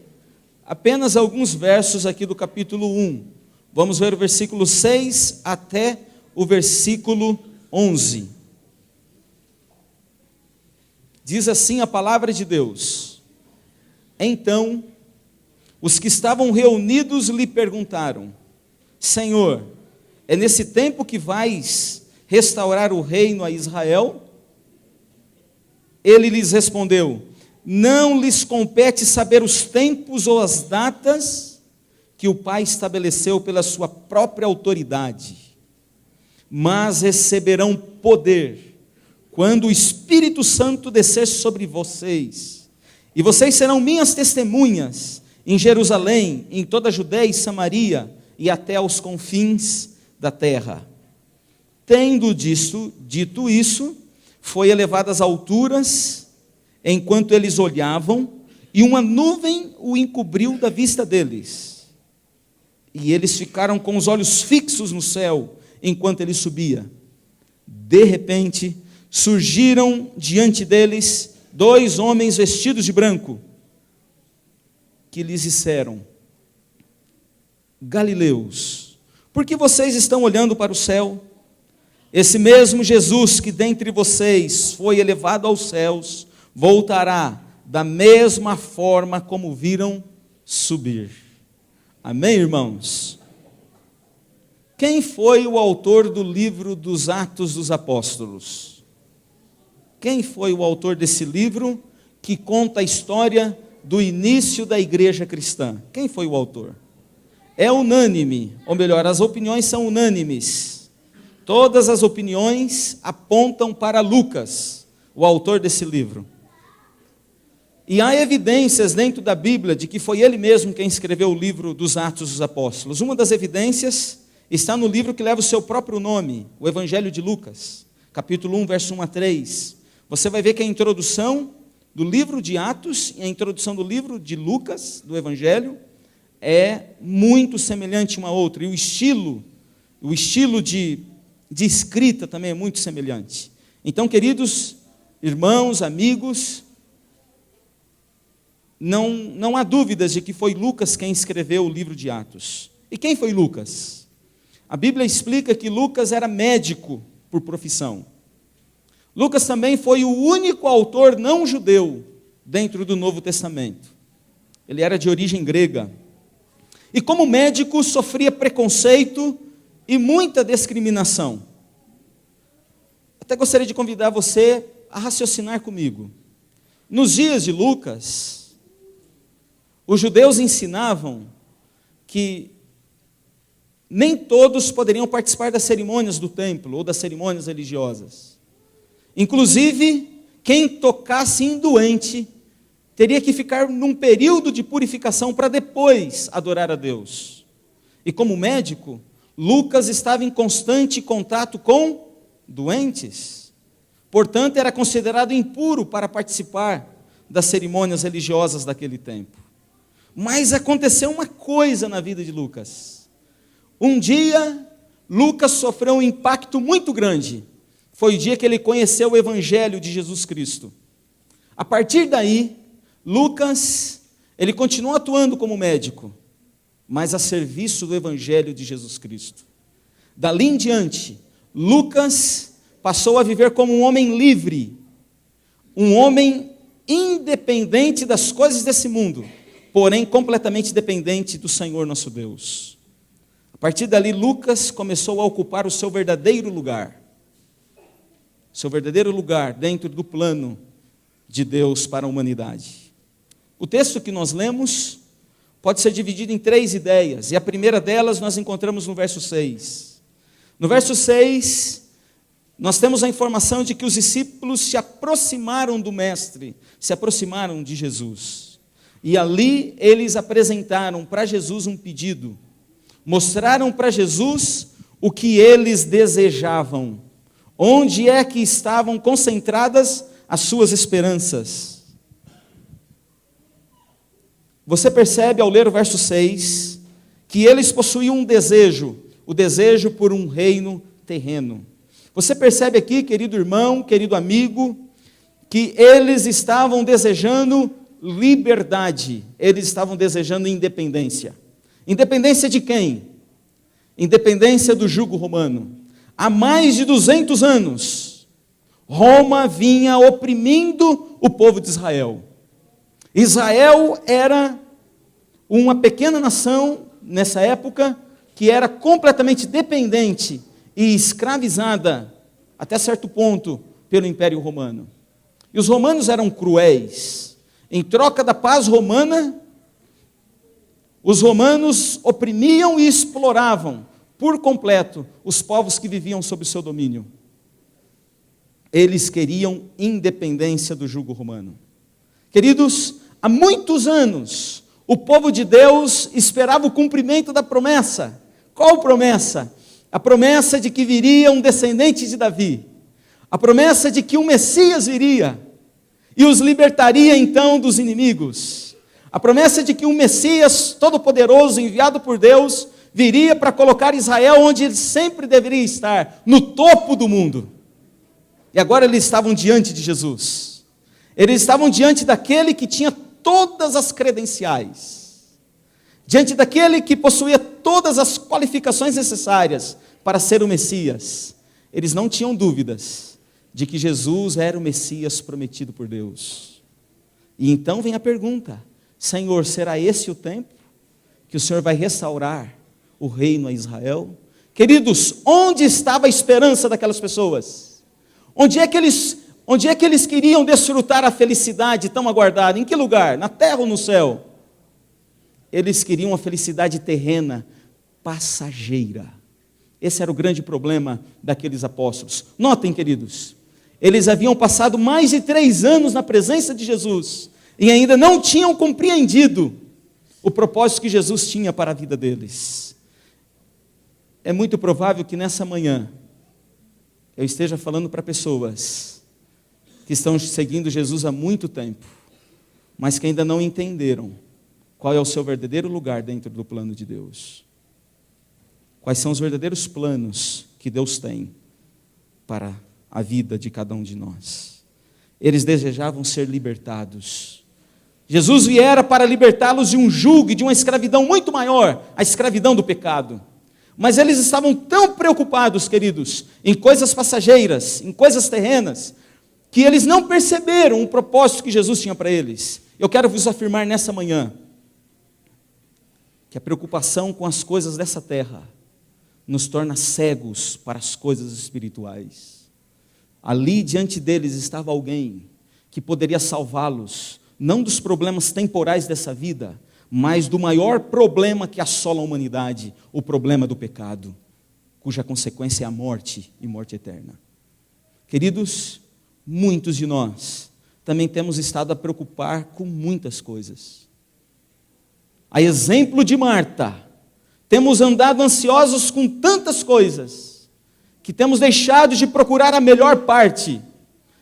apenas alguns versos aqui do capítulo 1. Vamos ver o versículo 6 até o versículo 11. Diz assim a palavra de Deus: Então, os que estavam reunidos lhe perguntaram: Senhor, é nesse tempo que vais restaurar o reino a Israel? Ele lhes respondeu: Não lhes compete saber os tempos ou as datas que o Pai estabeleceu pela sua própria autoridade, mas receberão poder quando o Espírito Santo descer sobre vocês, e vocês serão minhas testemunhas em Jerusalém, em toda a Judéia e Samaria, e até aos confins da terra. Tendo dito isso, foi elevado às alturas, enquanto eles olhavam, e uma nuvem o encobriu da vista deles. E eles ficaram com os olhos fixos no céu, enquanto ele subia. De repente, surgiram diante deles 2 homens vestidos de branco, que lhes disseram: Galileus, por que vocês estão olhando para o céu? Esse mesmo Jesus que dentre vocês foi elevado aos céus, voltará da mesma forma como viram subir. Amém, irmãos? Quem foi o autor do livro dos Atos dos Apóstolos? Quem foi o autor desse livro que conta a história do início da igreja cristã? Quem foi o autor? É unânime, ou melhor, as opiniões são unânimes. Todas as opiniões apontam para Lucas, o autor desse livro. E há evidências dentro da Bíblia de que foi ele mesmo quem escreveu o livro dos Atos dos Apóstolos. Uma das evidências está no livro que leva o seu próprio nome, o Evangelho de Lucas, capítulo 1, verso 1 a 3. Você vai ver que a introdução do livro de Atos e a introdução do livro de Lucas, do Evangelho, é muito semelhante uma à outra. E o estilo de escrita também é muito semelhante. Então, queridos irmãos, amigos, não há dúvidas de que foi Lucas quem escreveu o livro de Atos. E quem foi Lucas? A Bíblia explica que Lucas era médico por profissão. Lucas também foi o único autor não judeu dentro do Novo Testamento. Ele era de origem grega. E como médico sofria preconceito e muita discriminação. Até gostaria de convidar você a raciocinar comigo. Nos dias de Lucas, os judeus ensinavam que nem todos poderiam participar das cerimônias do templo ou das cerimônias religiosas. Inclusive, quem tocasse em doente teria que ficar num período de purificação para depois adorar a Deus. E como médico, Lucas estava em constante contato com doentes. Portanto, era considerado impuro para participar das cerimônias religiosas daquele tempo. Mas aconteceu uma coisa na vida de Lucas. Um dia, Lucas sofreu um impacto muito grande. Foi o dia que ele conheceu o Evangelho de Jesus Cristo. A partir daí, Lucas, ele continuou atuando como médico, mas a serviço do Evangelho de Jesus Cristo. Dali em diante, Lucas passou a viver como um homem livre, um homem independente das coisas desse mundo, porém completamente dependente do Senhor nosso Deus. A partir dali, Lucas começou a ocupar o seu verdadeiro lugar dentro do plano de Deus para a humanidade. O texto que nós lemos pode ser dividido em 3 ideias, e a primeira delas nós encontramos no verso 6. No verso 6, nós temos a informação de que os discípulos se aproximaram do Mestre, se aproximaram de Jesus. E ali eles apresentaram para Jesus um pedido, mostraram para Jesus o que eles desejavam, onde é que estavam concentradas as suas esperanças. Você percebe ao ler o verso 6, que eles possuíam um desejo, o desejo por um reino terreno. Você percebe aqui, querido irmão, querido amigo, que eles estavam desejando liberdade, eles estavam desejando independência. Independência de quem? Independência do jugo romano. Há mais de 200 anos, Roma vinha oprimindo o povo de Israel. Israel era uma pequena nação, nessa época, que era completamente dependente e escravizada, até certo ponto, pelo Império Romano. E os romanos eram cruéis. Em troca da paz romana, os romanos oprimiam e exploravam por completo os povos que viviam sob o seu domínio. Eles queriam independência do jugo romano. Queridos, há muitos anos, o povo de Deus esperava o cumprimento da promessa. Qual promessa? a promessa de que viria um descendente de Davi, a promessa de que um Messias viria e os libertaria então dos inimigos, a promessa de que um Messias todo-poderoso enviado por Deus viria para colocar Israel onde ele sempre deveria estar, no topo do mundo. E agora eles estavam diante de Jesus, eles estavam diante daquele que tinha todas as credenciais, diante daquele que possuía todas as qualificações necessárias para ser o Messias. Eles não tinham dúvidas de que Jesus era o Messias prometido por Deus. E então vem a pergunta: Senhor, será esse o tempo que o Senhor vai restaurar o reino a Israel? Queridos, onde estava a esperança daquelas pessoas? Onde é que eles queriam desfrutar a felicidade tão aguardada? Em que lugar? Na terra ou no céu? Eles queriam a felicidade terrena, passageira. Esse era o grande problema daqueles apóstolos. Notem, queridos, eles haviam passado mais de 3 anos na presença de Jesus e ainda não tinham compreendido o propósito que Jesus tinha para a vida deles. É muito provável que nessa manhã eu esteja falando para pessoas que estão seguindo Jesus há muito tempo, mas que ainda não entenderam qual é o seu verdadeiro lugar dentro do plano de Deus. Quais são os verdadeiros planos que Deus tem para a vida de cada um de nós. Eles desejavam ser libertados. Jesus viera para libertá-los de um jugo e de uma escravidão muito maior, a escravidão do pecado. Mas eles estavam tão preocupados, queridos, em coisas passageiras, em coisas terrenas, que eles não perceberam o propósito que Jesus tinha para eles. Eu quero vos afirmar nessa manhã que a preocupação com as coisas dessa terra nos torna cegos para as coisas espirituais. Ali diante deles estava alguém que poderia salvá-los, não dos problemas temporais dessa vida, mas do maior problema que assola a humanidade, o problema do pecado, cuja consequência é a morte e morte eterna. Queridos, muitos de nós também temos estado a preocupar com muitas coisas. A exemplo de Marta, temos andado ansiosos com tantas coisas, que temos deixado de procurar a melhor parte.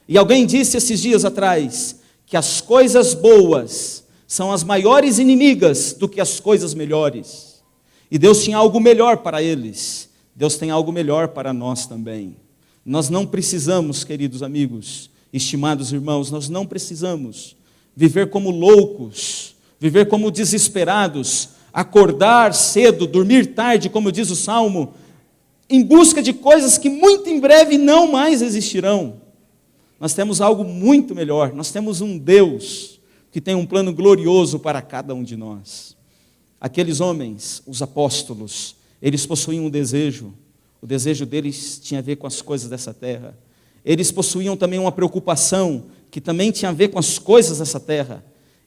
E alguém disse esses dias atrás, que as coisas boas são as maiores inimigas do que as coisas melhores. E Deus tinha algo melhor para eles. Deus tem algo melhor para nós também. Nós não precisamos, queridos amigos, estimados irmãos, nós não precisamos viver como loucos, viver como desesperados, acordar cedo, dormir tarde, como diz o Salmo, em busca de coisas que muito em breve não mais existirão. Nós temos algo muito melhor, nós temos um Deus que tem um plano glorioso para cada um de nós. Aqueles homens, os apóstolos, eles possuíam um desejo, o desejo deles tinha a ver com as coisas dessa terra. Eles possuíam também uma preocupação que também tinha a ver com as coisas dessa terra.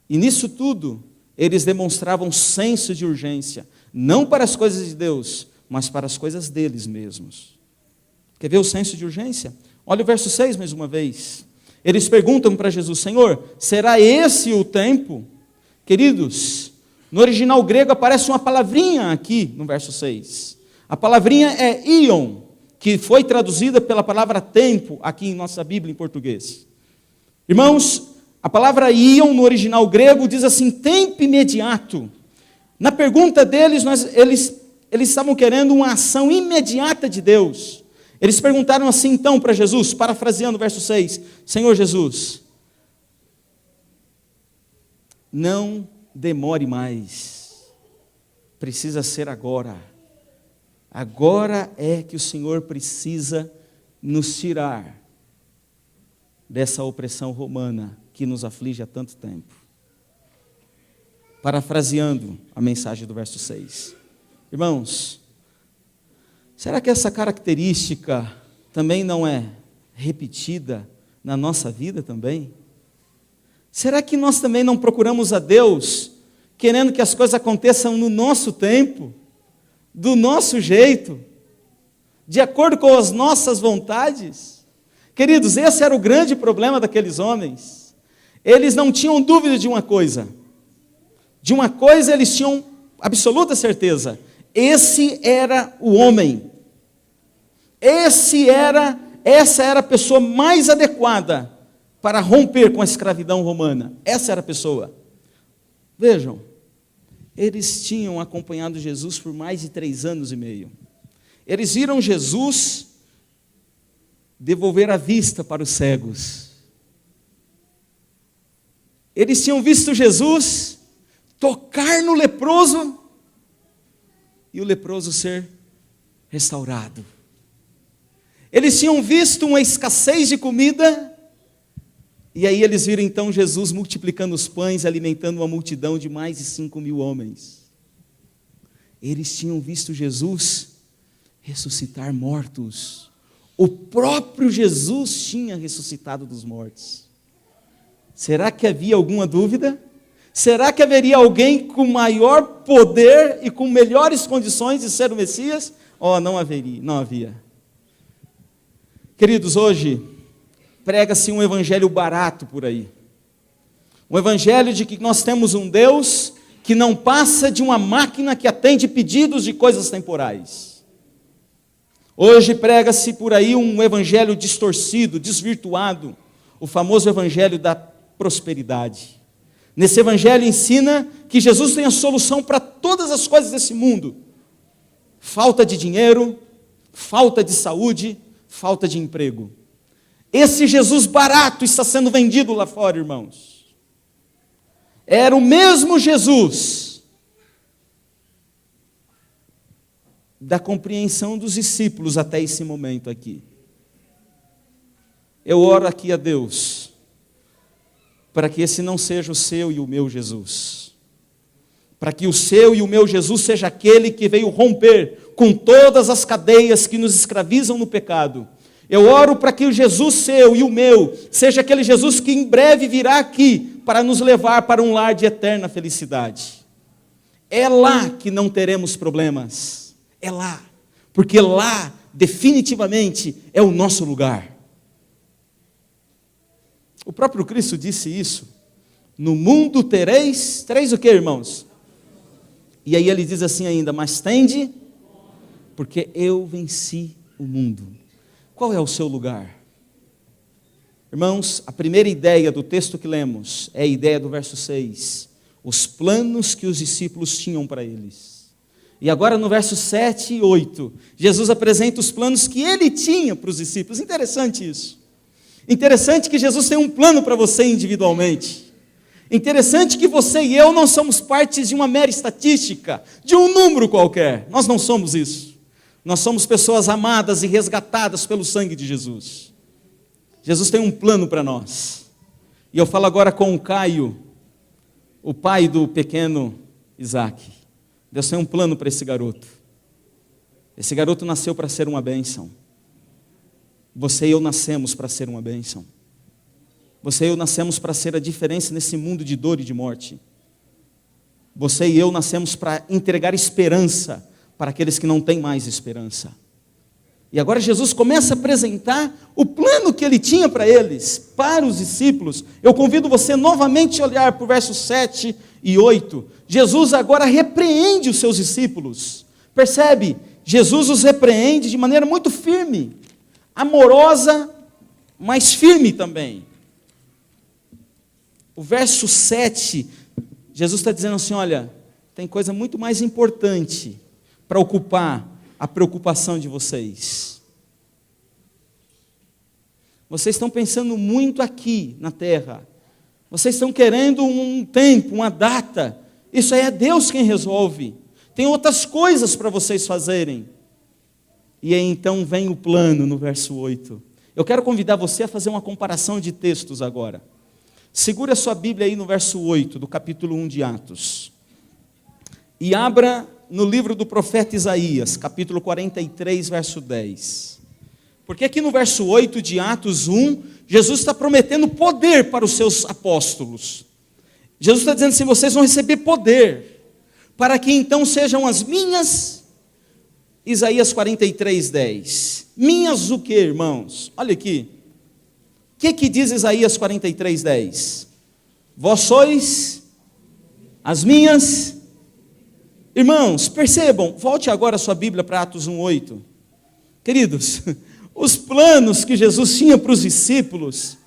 E nisso tudo, eles demonstravam senso de urgência, não para as coisas de Deus, mas para as coisas deles mesmos. Quer ver o senso de urgência? Olha o verso 6 mais uma vez. Eles perguntam para Jesus: Senhor, será esse o tempo? Queridos, no original grego aparece uma palavrinha aqui no verso 6. A palavrinha é ion, que foi traduzida pela palavra tempo aqui em nossa Bíblia em português. Irmãos, a palavra ion no original grego diz assim, tempo imediato. Na pergunta deles, eles estavam querendo uma ação imediata de Deus. Eles perguntaram assim então para Jesus, parafraseando o verso 6, Senhor Jesus, não demore mais, precisa ser agora. Agora é que o Senhor precisa nos tirar dessa opressão romana que nos aflige há tanto tempo. Parafraseando a mensagem do verso 6. Irmãos, será que essa característica também não é repetida na nossa vida também? Será que nós também não procuramos a Deus querendo que as coisas aconteçam no nosso tempo, do nosso jeito, de acordo com as nossas vontades? Queridos, esse era o grande problema daqueles homens. Eles não tinham dúvida de uma coisa. De uma coisa eles tinham absoluta certeza. Esse era o homem Essa era a pessoa mais adequada para romper com a escravidão romana. Essa era a pessoa. Vejam, eles tinham acompanhado Jesus por mais de 3 anos e meio. Eles viram Jesus devolver a vista para os cegos. Eles tinham visto Jesus tocar no leproso e o leproso ser restaurado. Eles tinham visto uma escassez de comida e aí eles viram então Jesus multiplicando os pães, alimentando uma multidão de mais de 5.000 homens. Eles tinham visto Jesus ressuscitar mortos. O próprio Jesus tinha ressuscitado dos mortos. Será que havia alguma dúvida? Será que haveria alguém com maior poder e com melhores condições de ser o Messias? Não havia. Queridos, hoje prega-se um evangelho barato por aí. Um evangelho de que nós temos um Deus que não passa de uma máquina que atende pedidos de coisas temporais. Hoje prega-se por aí um evangelho distorcido, desvirtuado, o famoso evangelho da prosperidade. Nesse evangelho ensina que Jesus tem a solução para todas as coisas desse mundo. Falta de dinheiro, falta de saúde, falta de emprego. Esse Jesus barato está sendo vendido lá fora, irmãos. Era o mesmo Jesus da compreensão dos discípulos até esse momento aqui. Eu oro aqui a Deus para que esse não seja o seu e o meu Jesus. Para que o seu e o meu Jesus seja aquele que veio romper com todas as cadeias que nos escravizam no pecado. Eu oro para que o Jesus seu e o meu seja aquele Jesus que em breve virá aqui para nos levar para um lar de eterna felicidade. É lá que não teremos problemas. É lá. Porque lá, definitivamente, é o nosso lugar. O próprio Cristo disse isso. No mundo tereis o quê, irmãos? E aí ele diz assim ainda, mas tende, porque eu venci o mundo. Qual é o seu lugar? Irmãos, a primeira ideia do texto que lemos é a ideia do verso 6. Os planos que os discípulos tinham para eles. E agora no verso 7 e 8, Jesus apresenta os planos que ele tinha para os discípulos. Interessante isso. Interessante que Jesus tem um plano para você individualmente. Interessante que você e eu não somos partes de uma mera estatística, de um número qualquer. Nós não somos isso. Nós somos pessoas amadas e resgatadas pelo sangue de Jesus. Jesus tem um plano para nós. E eu falo agora com o Caio, o pai do pequeno Isaac. Deus tem um plano para esse garoto. Esse garoto nasceu para ser uma bênção. Você e eu nascemos para ser uma bênção. Você e eu nascemos para ser a diferença nesse mundo de dor e de morte. Você e eu nascemos para entregar esperança para aqueles que não têm mais esperança. E agora Jesus começa a apresentar o plano que ele tinha para eles, para os discípulos. Eu convido você novamente a olhar para o verso 7 e 8. Jesus agora repreende os seus discípulos. Percebe? Jesus os repreende de maneira muito firme, amorosa, mas firme também. O verso 7, Jesus está dizendo assim, olha, tem coisa muito mais importante para ocupar a preocupação de vocês. Vocês estão pensando muito aqui na terra. Vocês estão querendo um tempo, uma data. Isso aí é Deus quem resolve. Tem outras coisas para vocês fazerem. E aí então vem o plano no verso 8. Eu quero convidar você a fazer uma comparação de textos agora. Segura a sua Bíblia aí no verso 8 do capítulo 1 de Atos. E abra no livro do profeta Isaías, capítulo 43, verso 10. Porque aqui no verso 8 de Atos 1, Jesus está prometendo poder para os seus apóstolos. Jesus está dizendo assim, vocês vão receber poder, para que então sejam as minhas, Isaías 43, 10. Minhas o que, irmãos? Olha aqui. O que diz Isaías 43, 10? Vós sois as minhas. Irmãos, percebam, volte agora a sua Bíblia para Atos 1, 8. Queridos, os planos que Jesus tinha para os discípulos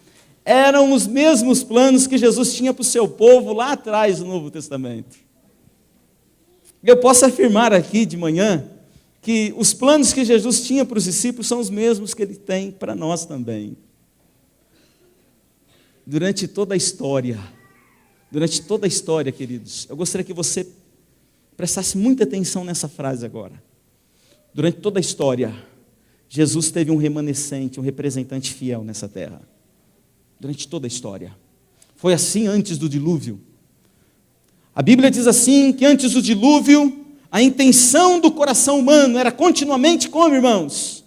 eram os mesmos planos que Jesus tinha para o seu povo lá atrás do Novo Testamento. Eu posso afirmar aqui de manhã que os planos que Jesus tinha para os discípulos são os mesmos que Ele tem para nós também. Durante toda a história, queridos, eu gostaria que você prestasse muita atenção nessa frase agora. Durante toda a história, Jesus teve um remanescente, um representante fiel nessa terra. Durante toda a história. Foi assim antes do dilúvio. A Bíblia diz assim, que antes do dilúvio, a intenção do coração humano era continuamente como, irmãos?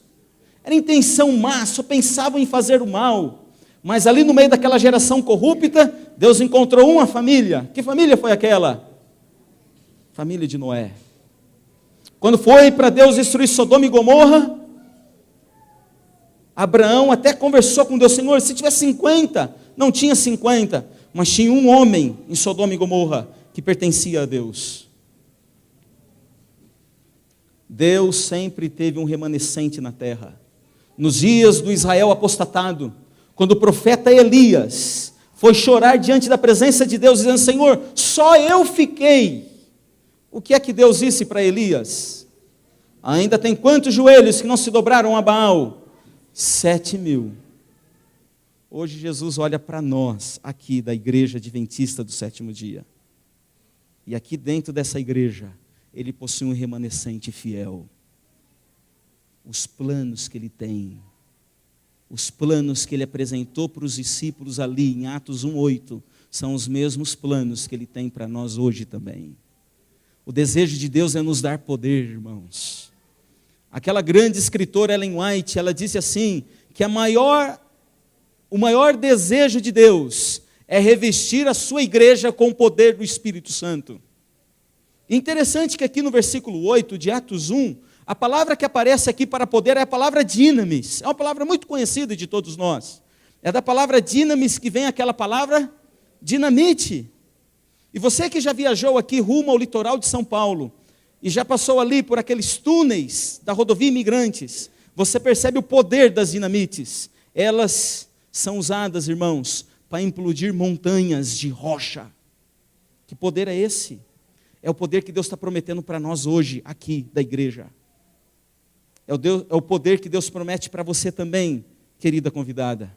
Era intenção má, só pensavam em fazer o mal. Mas ali no meio daquela geração corrupta, Deus encontrou uma família. Que família foi aquela? Família de Noé. Quando foi para Deus destruir Sodoma e Gomorra, Abraão até conversou com Deus: Senhor, se tivesse 50, não tinha 50, mas tinha um homem em Sodoma e Gomorra que pertencia a Deus. Deus sempre teve um remanescente na terra. Nos dias do Israel apostatado, quando o profeta Elias foi chorar diante da presença de Deus, dizendo: Senhor, só eu fiquei. O que é que Deus disse para Elias? Ainda tem quantos joelhos que não se dobraram a Baal? 7.000. Hoje Jesus olha para nós, aqui da Igreja Adventista do Sétimo Dia. E aqui dentro dessa igreja, Ele possui um remanescente fiel. Os planos que Ele tem, os planos que Ele apresentou para os discípulos ali em Atos 1:8, são os mesmos planos que Ele tem para nós hoje também. O desejo de Deus é nos dar poder, irmãos. Aquela grande escritora Ellen White, ela disse assim, que o maior desejo de Deus é revestir a sua igreja com o poder do Espírito Santo. Interessante que aqui no versículo 8 de Atos 1, a palavra que aparece aqui para poder é a palavra dinamis. É uma palavra muito conhecida de todos nós. É da palavra dinamis que vem aquela palavra dinamite. E você que já viajou aqui rumo ao litoral de São Paulo, e já passou ali por aqueles túneis da rodovia Imigrantes, você percebe o poder das dinamites. Elas são usadas, irmãos, para implodir montanhas de rocha. Que poder é esse? É o poder que Deus está prometendo para nós hoje, aqui da igreja. É o poder que Deus promete para você também, querida convidada.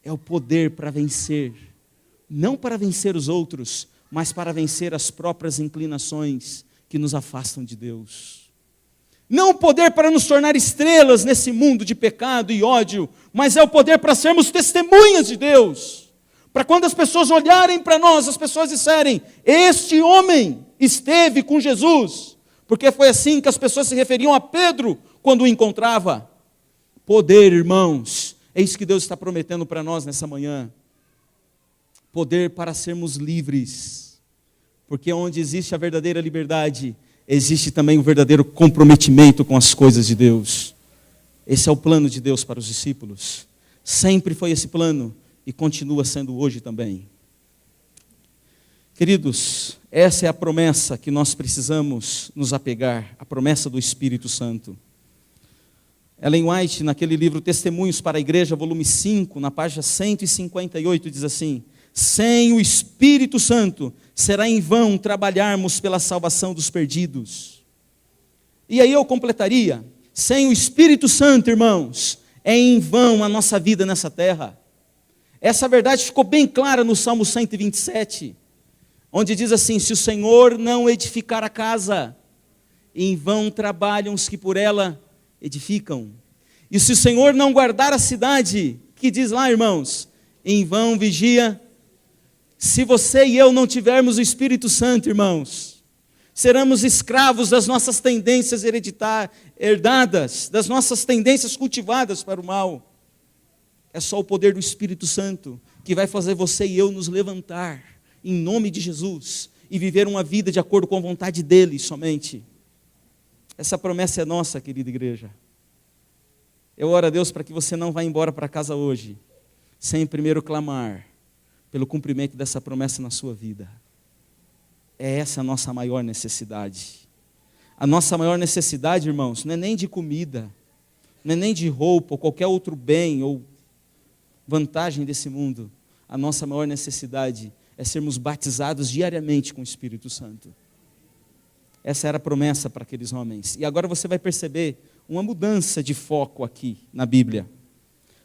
É o poder para vencer, não para vencer os outros, mas para vencer as próprias inclinações que nos afastam de Deus. Não o poder para nos tornar estrelas nesse mundo de pecado e ódio, mas é o poder para sermos testemunhas de Deus. Para quando as pessoas olharem para nós, as pessoas disserem: este homem esteve com Jesus. Porque foi assim que as pessoas se referiam a Pedro quando o encontrava. Poder, irmãos, é isso que Deus está prometendo para nós nessa manhã. Poder para sermos livres. Porque onde existe a verdadeira liberdade, existe também o verdadeiro comprometimento com as coisas de Deus. Esse é o plano de Deus para os discípulos. Sempre foi esse plano e continua sendo hoje também. Queridos, essa é a promessa que nós precisamos nos apegar, a promessa do Espírito Santo. Ellen White, naquele livro Testemunhos para a Igreja, volume 5, na página 158, diz assim: sem o Espírito Santo, será em vão trabalharmos pela salvação dos perdidos. E aí eu completaria: sem o Espírito Santo, irmãos, é em vão a nossa vida nessa terra. Essa verdade ficou bem clara no Salmo 127, onde diz assim: se o Senhor não edificar a casa, em vão trabalham os que por ela edificam. E se o Senhor não guardar a cidade, que diz lá, irmãos, em vão vigia. Se você e eu não tivermos o Espírito Santo, irmãos, seremos escravos das nossas tendências herdadas, das nossas tendências cultivadas para o mal. É só o poder do Espírito Santo que vai fazer você e eu nos levantar, em nome de Jesus, e viver uma vida de acordo com a vontade dEle somente. Essa promessa é nossa, querida igreja. Eu oro a Deus para que você não vá embora para casa hoje, sem primeiro clamar pelo cumprimento dessa promessa na sua vida. É essa a nossa maior necessidade. A nossa maior necessidade, irmãos, não é nem de comida, não é nem de roupa ou qualquer outro bem ou vantagem desse mundo. A nossa maior necessidade é sermos batizados diariamente com o Espírito Santo. Essa era a promessa para aqueles homens. E agora você vai perceber uma mudança de foco aqui na Bíblia.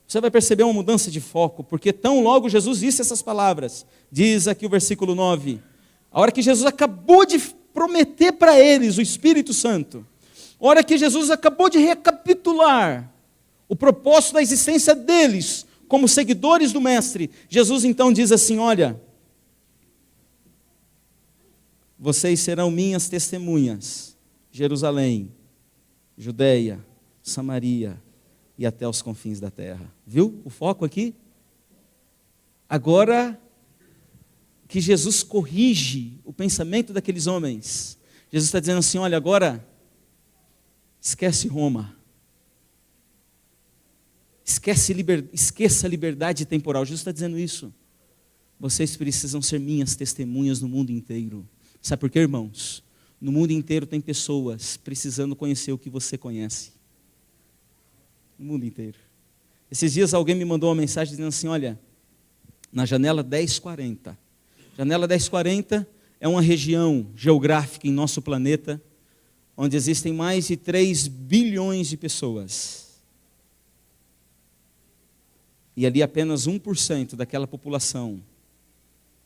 Você vai perceber uma mudança de foco, porque tão logo Jesus disse essas palavras. Diz aqui o versículo 9. A hora que Jesus acabou de prometer para eles o Espírito Santo, a hora que Jesus acabou de recapitular o propósito da existência deles como seguidores do Mestre, Jesus então diz assim: olha, vocês serão minhas testemunhas, Jerusalém, Judeia, Samaria e até os confins da terra. Viu o foco aqui? Agora que Jesus corrige o pensamento daqueles homens, Jesus está dizendo assim: olha, agora esquece Roma, esqueça a liberdade temporal. Jesus está dizendo isso. Vocês precisam ser minhas testemunhas no mundo inteiro. Sabe por quê, irmãos? No mundo inteiro tem pessoas precisando conhecer o que você conhece. No mundo inteiro. Esses dias alguém me mandou uma mensagem dizendo assim: olha, na janela 1040. Janela 1040 é uma região geográfica em nosso planeta onde existem mais de 3 bilhões de pessoas. E ali apenas 1% daquela população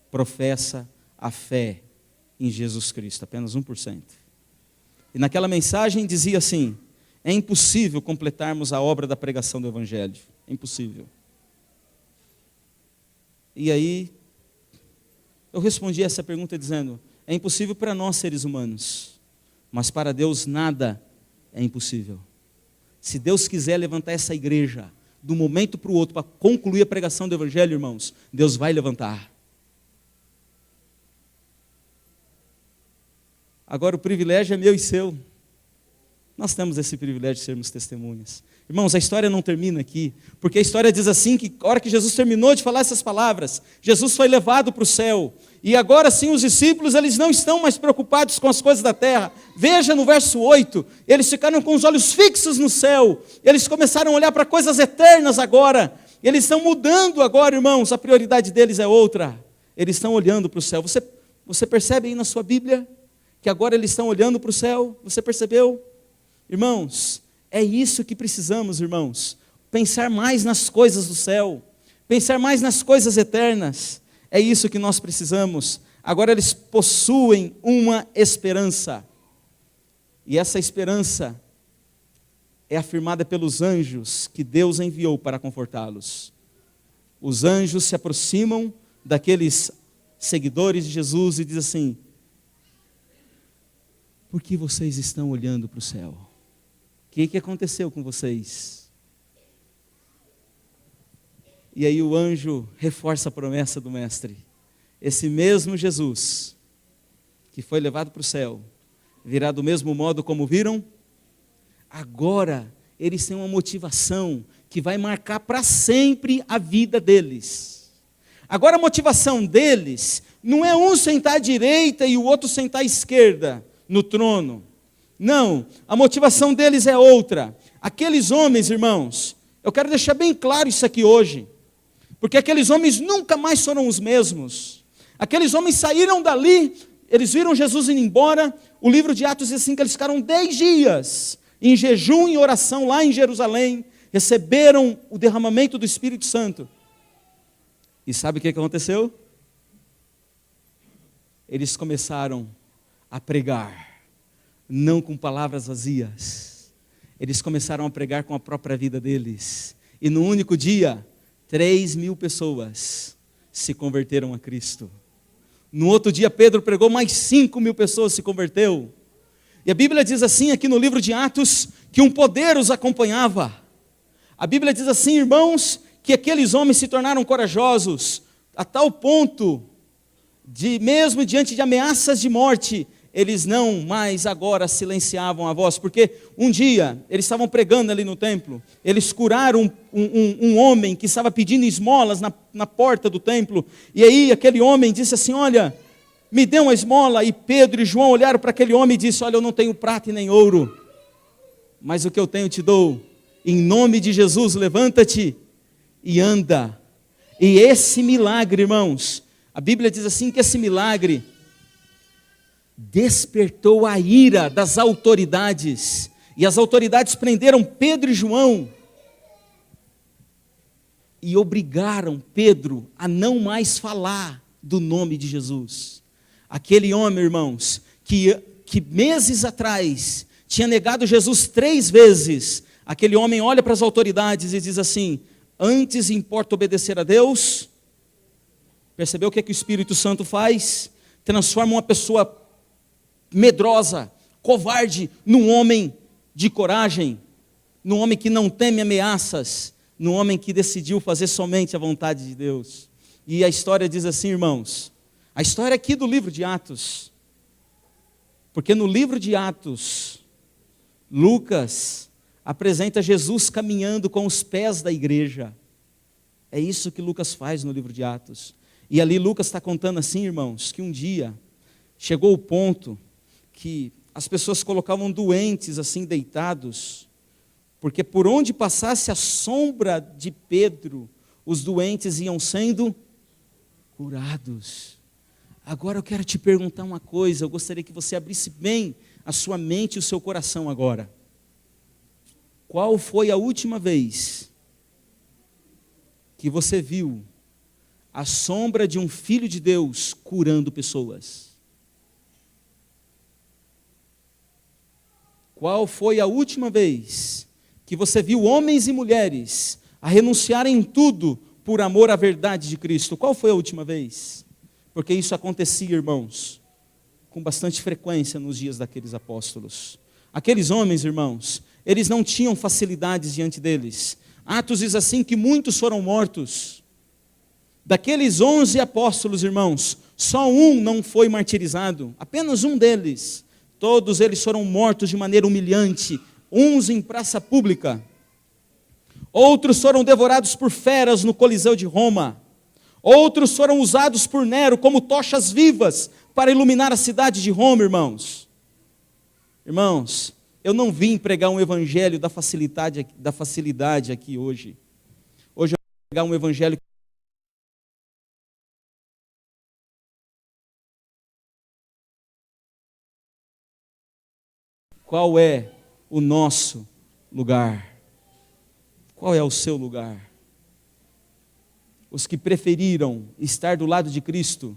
professa a fé em Jesus Cristo, apenas 1%. E naquela mensagem dizia assim: é impossível completarmos a obra da pregação do Evangelho, é impossível. E aí, eu respondi essa pergunta dizendo: é impossível para nós seres humanos, mas para Deus nada é impossível. Se Deus quiser levantar essa igreja, de um momento para o outro, para concluir a pregação do Evangelho, irmãos, Deus vai levantar. Agora o privilégio é meu e seu. Nós temos esse privilégio de sermos testemunhas. Irmãos, a história não termina aqui, porque a história diz assim, que a hora que Jesus terminou de falar essas palavras, Jesus foi levado para o céu, e agora sim os discípulos, eles não estão mais preocupados com as coisas da terra. Veja no verso 8, eles ficaram com os olhos fixos no céu, eles começaram a olhar para coisas eternas agora, eles estão mudando agora, irmãos, a prioridade deles é outra, eles estão olhando para o céu. Você percebe aí na sua Bíblia, que agora eles estão olhando para o céu? Você percebeu? Irmãos, é isso que precisamos, irmãos. Pensar mais nas coisas do céu. Pensar mais nas coisas eternas. É isso que nós precisamos. Agora eles possuem uma esperança. E essa esperança é afirmada pelos anjos que Deus enviou para confortá-los. Os anjos se aproximam daqueles seguidores de Jesus e dizem assim: por que vocês estão olhando para o céu? O que aconteceu com vocês? E aí o anjo reforça a promessa do Mestre. Esse mesmo Jesus, que foi levado para o céu, virá do mesmo modo como viram. Agora, eles têm uma motivação que vai marcar para sempre a vida deles. Agora a motivação deles não é um sentar à direita e o outro sentar à esquerda no trono. Não, a motivação deles é outra. Aqueles homens, irmãos, eu quero deixar bem claro isso aqui hoje, porque aqueles homens nunca mais foram os mesmos. Aqueles homens saíram dali, eles viram Jesus indo embora. O livro de Atos diz assim que eles ficaram 10 dias em jejum e oração lá em Jerusalém, receberam o derramamento do Espírito Santo. E sabe o que aconteceu? Eles começaram a pregar, não com palavras vazias. Eles começaram a pregar com a própria vida deles. E no único dia, 3.000 pessoas se converteram a Cristo. No outro dia, Pedro pregou, mais 5.000 pessoas se converteu. E a Bíblia diz assim, aqui no livro de Atos, que um poder os acompanhava. A Bíblia diz assim, irmãos, que aqueles homens se tornaram corajosos, a tal ponto de, mesmo diante de ameaças de morte, eles não mais agora silenciavam a voz, porque um dia eles estavam pregando ali no templo, eles curaram um homem que estava pedindo esmolas na porta do templo, e aí aquele homem disse assim, olha, me dê uma esmola, e Pedro e João olharam para aquele homem e disse, olha, eu não tenho prata e nem ouro, mas o que eu tenho te dou. Em nome de Jesus, levanta-te e anda. E esse milagre, irmãos, a Bíblia diz assim que esse milagre despertou a ira das autoridades. E as autoridades prenderam Pedro e João e obrigaram Pedro a não mais falar do nome de Jesus. Aquele homem, irmãos, que meses atrás tinha negado Jesus 3 vezes, aquele homem olha para as autoridades e diz assim: antes importa obedecer a Deus. Percebeu o que o Espírito Santo faz? Transforma uma pessoa medrosa, covarde, num homem de coragem, num homem que não teme ameaças, num homem que decidiu fazer somente a vontade de Deus. E a história diz assim, irmãos, a história aqui do livro de Atos, porque no livro de Atos, Lucas apresenta Jesus caminhando com os pés da igreja. É isso que Lucas faz no livro de Atos. E ali Lucas está contando assim, irmãos, que um dia chegou o ponto que as pessoas colocavam doentes assim deitados, porque por onde passasse a sombra de Pedro, os doentes iam sendo curados. Agora eu quero te perguntar uma coisa, eu gostaria que você abrisse bem a sua mente e o seu coração agora. Qual foi a última vez que você viu a sombra de um filho de Deus curando pessoas? Qual foi a última vez que você viu homens e mulheres a renunciarem em tudo por amor à verdade de Cristo? Qual foi a última vez? Porque isso acontecia, irmãos, com bastante frequência nos dias daqueles apóstolos. Aqueles homens, irmãos, eles não tinham facilidades diante deles. Atos diz assim que muitos foram mortos. Daqueles 11 apóstolos, irmãos, só um não foi martirizado, apenas um deles. Todos eles foram mortos de maneira humilhante, uns em praça pública. Outros foram devorados por feras no Coliseu de Roma. Outros foram usados por Nero como tochas vivas para iluminar a cidade de Roma, irmãos. Irmãos, eu não vim pregar um evangelho da facilidade aqui hoje. Hoje eu vou pregar um evangelho Qual é o nosso lugar? Qual é o seu lugar? Os que preferiram estar do lado de Cristo,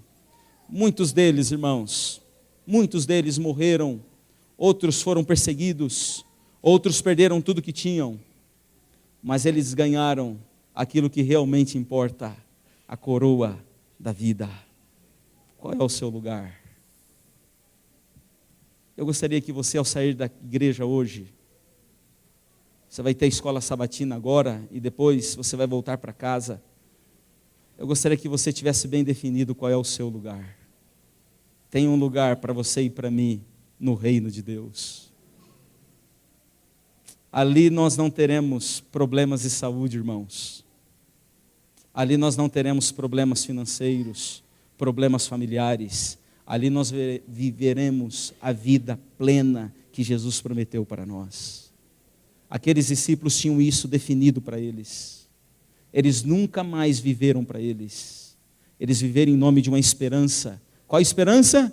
muitos deles, irmãos, muitos deles morreram, outros foram perseguidos, outros perderam tudo que tinham, mas eles ganharam aquilo que realmente importa, a coroa da vida. Qual é o seu lugar? Eu gostaria que você, ao sair da igreja hoje, você vai ter escola sabatina agora e depois você vai voltar para casa. Eu gostaria que você tivesse bem definido qual é o seu lugar. Tem um lugar para você e para mim no reino de Deus. Ali nós não teremos problemas de saúde, irmãos. Ali nós não teremos problemas financeiros, problemas familiares. Ali nós viveremos a vida plena que Jesus prometeu para nós. Aqueles discípulos tinham isso definido para eles. Eles nunca mais viveram para eles. Eles viveram em nome de uma esperança. Qual esperança?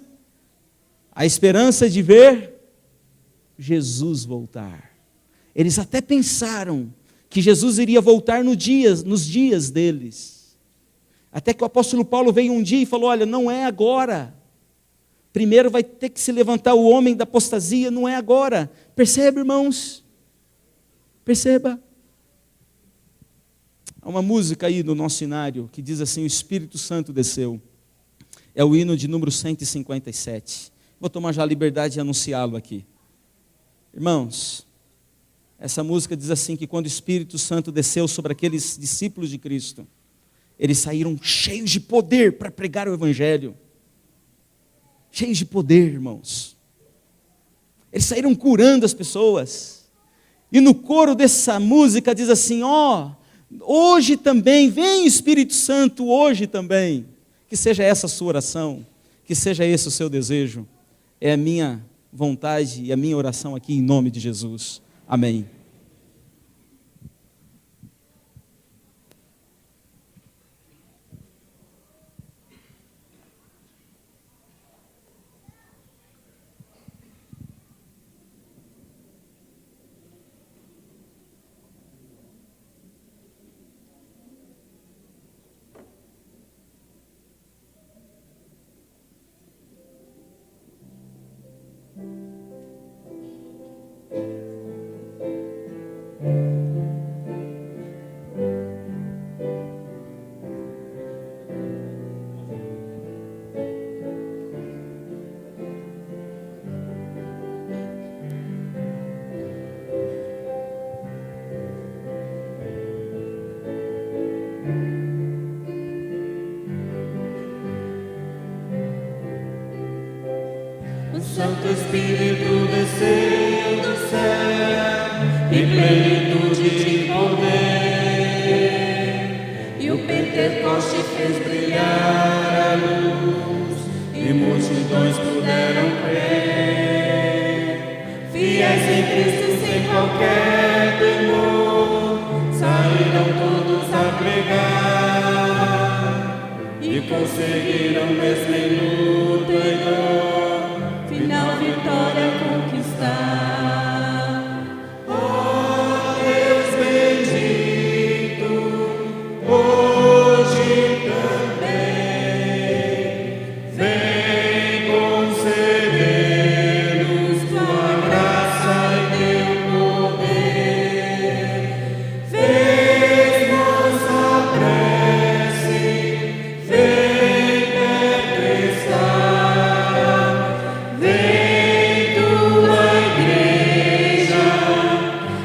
A esperança de ver Jesus voltar. Eles até pensaram que Jesus iria voltar nos dias deles. Até que o apóstolo Paulo veio um dia e falou: olha, não é agora. Primeiro vai ter que se levantar o homem da apostasia, não é agora. Percebe, irmãos? Perceba. Há uma música aí no nosso cenário que diz assim: o Espírito Santo desceu. É o hino de número 157. Vou tomar já a liberdade de anunciá-lo aqui. Irmãos, essa música diz assim que quando o Espírito Santo desceu sobre aqueles discípulos de Cristo, eles saíram cheios de poder para pregar o Evangelho. Cheios de poder, irmãos. Eles saíram curando as pessoas. E no coro dessa música diz assim: ó, hoje também, vem Espírito Santo, hoje também. Que seja essa a sua oração, que seja esse o seu desejo. É a minha vontade e a minha oração aqui em nome de Jesus. Amém. Santo Espírito desceu do céu, em plenitude de poder, e o Pentecoste fez brilhar a luz, e multidões puderam crer. Fiéis em Cristo sem qualquer temor, saíram todos a pregar, e conseguiram mesmo em luta e dor, final vitória conquistar. Oh Deus bendito, hoje também vem conceder-nos tua graça e teu poder. Fez nossa prece, vem perto estar. Vem tua igreja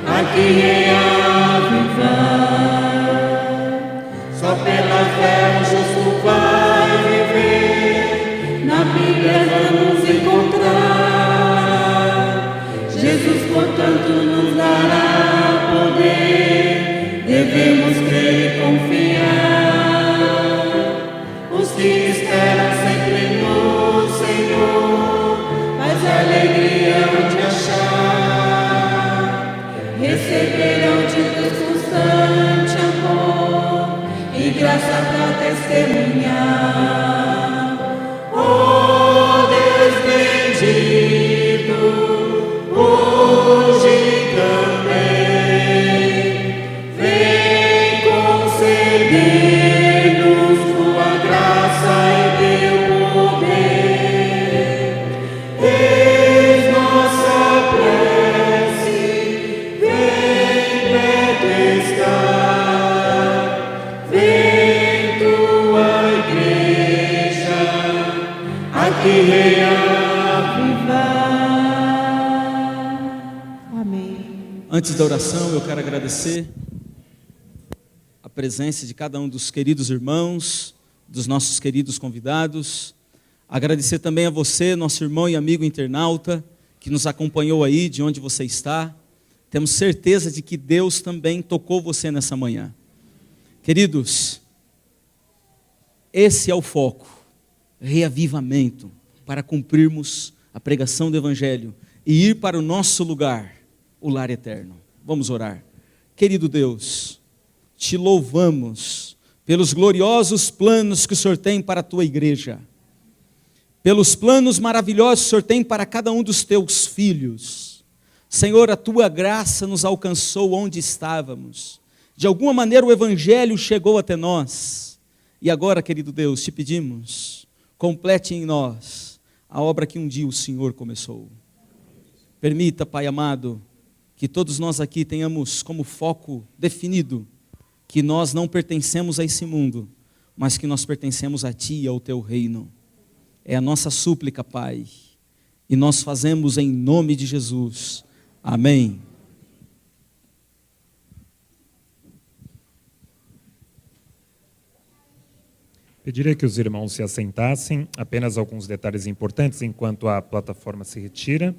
aqui reavivar. Só pela fé o justo vai viver, na Bíblia vamos encontrar. Jesus, portanto, nos dará poder, devemos crer e confiar. Os que esperam sempre no Senhor, mas a alegria onde achar, receberão de Deus constante amor e graça para testemunhar. Oh Deus bendito, hoje também vem conceder-nos tua graça e teu poder. Eis nossa prece, vem perto estar. Vem tua igreja aqui reavivar. Amém. Antes da oração, eu quero agradecer a presença de cada um dos queridos irmãos, dos nossos queridos convidados. Agradecer também a você, nosso irmão e amigo internauta, que nos acompanhou aí, de onde você está. Temos certeza de que Deus também tocou você nessa manhã. Queridos, esse é o foco, reavivamento, para cumprirmos a pregação do Evangelho e ir para o nosso lugar, o lar eterno. Vamos orar. Querido Deus, te louvamos pelos gloriosos planos que o Senhor tem para a tua igreja, pelos planos maravilhosos que o Senhor tem para cada um dos teus filhos. Senhor, a tua graça nos alcançou onde estávamos. De alguma maneira o Evangelho chegou até nós. E agora, querido Deus, te pedimos, complete em nós a obra que um dia o Senhor começou. Permita, Pai amado, que todos nós aqui tenhamos como foco definido que nós não pertencemos a esse mundo, mas que nós pertencemos a Ti e ao Teu reino. É a nossa súplica, Pai, e nós fazemos em nome de Jesus. Amém. Pediria que os irmãos se assentassem, apenas alguns detalhes importantes enquanto a plataforma se retira.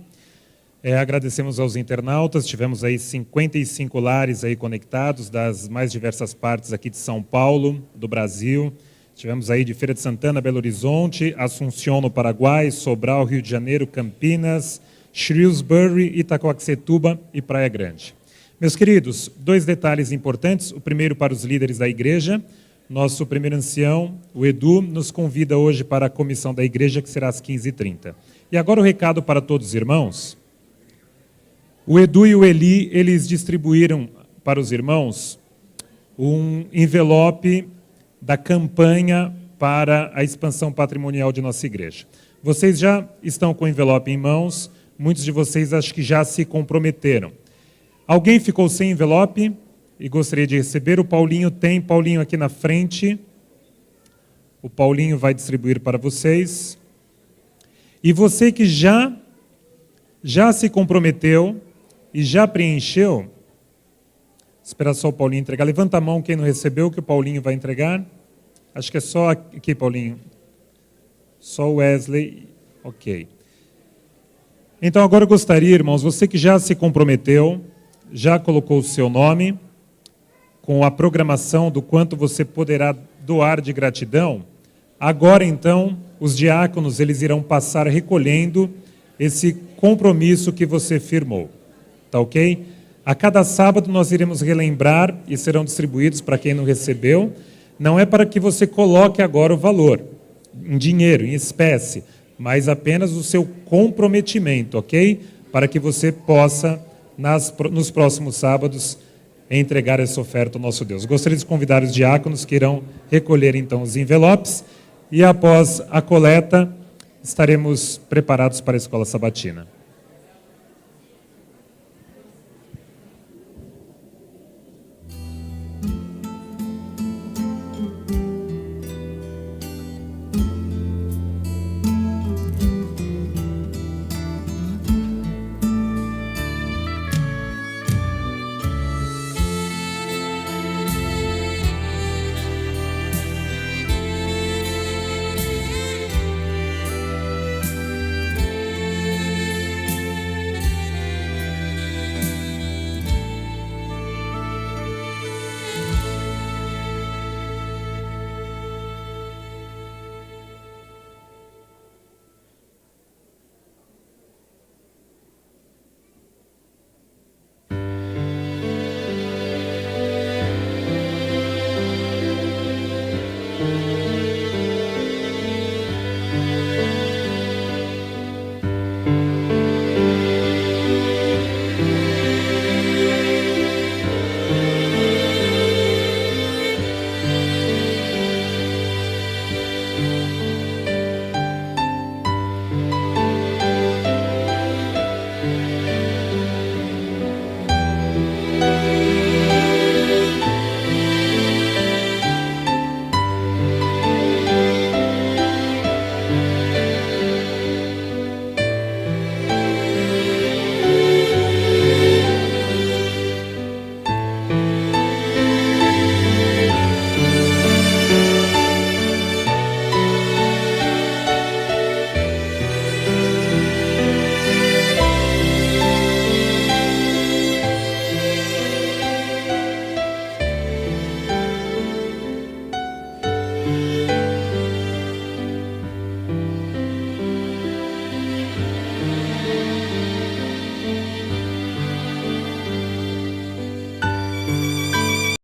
Agradecemos aos internautas, tivemos aí 55 lares aí conectados das mais diversas partes aqui de São Paulo, do Brasil. Tivemos aí de Feira de Santana, Belo Horizonte, Assunção no Paraguai, Sobral, Rio de Janeiro, Campinas, Shrewsbury, Itacoaxetuba e Praia Grande. Meus queridos, 2 detalhes importantes. O primeiro para os líderes da igreja. Nosso primeiro ancião, o Edu, nos convida hoje para a comissão da igreja, que será às 15h30. E agora o recado para todos os irmãos. O Edu e o Eli, eles distribuíram para os irmãos um envelope da campanha para a expansão patrimonial de nossa igreja. Vocês já estão com o envelope em mãos, muitos de vocês acho que já se comprometeram. Alguém ficou sem envelope e gostaria de receber? O Paulinho tem, Paulinho aqui na frente. O Paulinho vai distribuir para vocês. E você que já se comprometeu e já preencheu, espera só o Paulinho entregar. Levanta a mão quem não recebeu, que o Paulinho vai entregar. Acho que é só aqui, Paulinho. Só o Wesley. Ok. Então, agora eu gostaria, irmãos, você que já se comprometeu, já colocou o seu nome, com a programação do quanto você poderá doar de gratidão, agora, então, os diáconos eles irão passar recolhendo esse compromisso que você firmou. Tá ok? A cada sábado nós iremos relembrar e serão distribuídos para quem não recebeu. Não é para que você coloque agora o valor, em dinheiro, em espécie, mas apenas o seu comprometimento, ok? Para que você possa, nos próximos sábados, entregar essa oferta ao nosso Deus. Gostaria de convidar os diáconos que irão recolher, então, os envelopes e, após a coleta, estaremos preparados para a escola sabatina.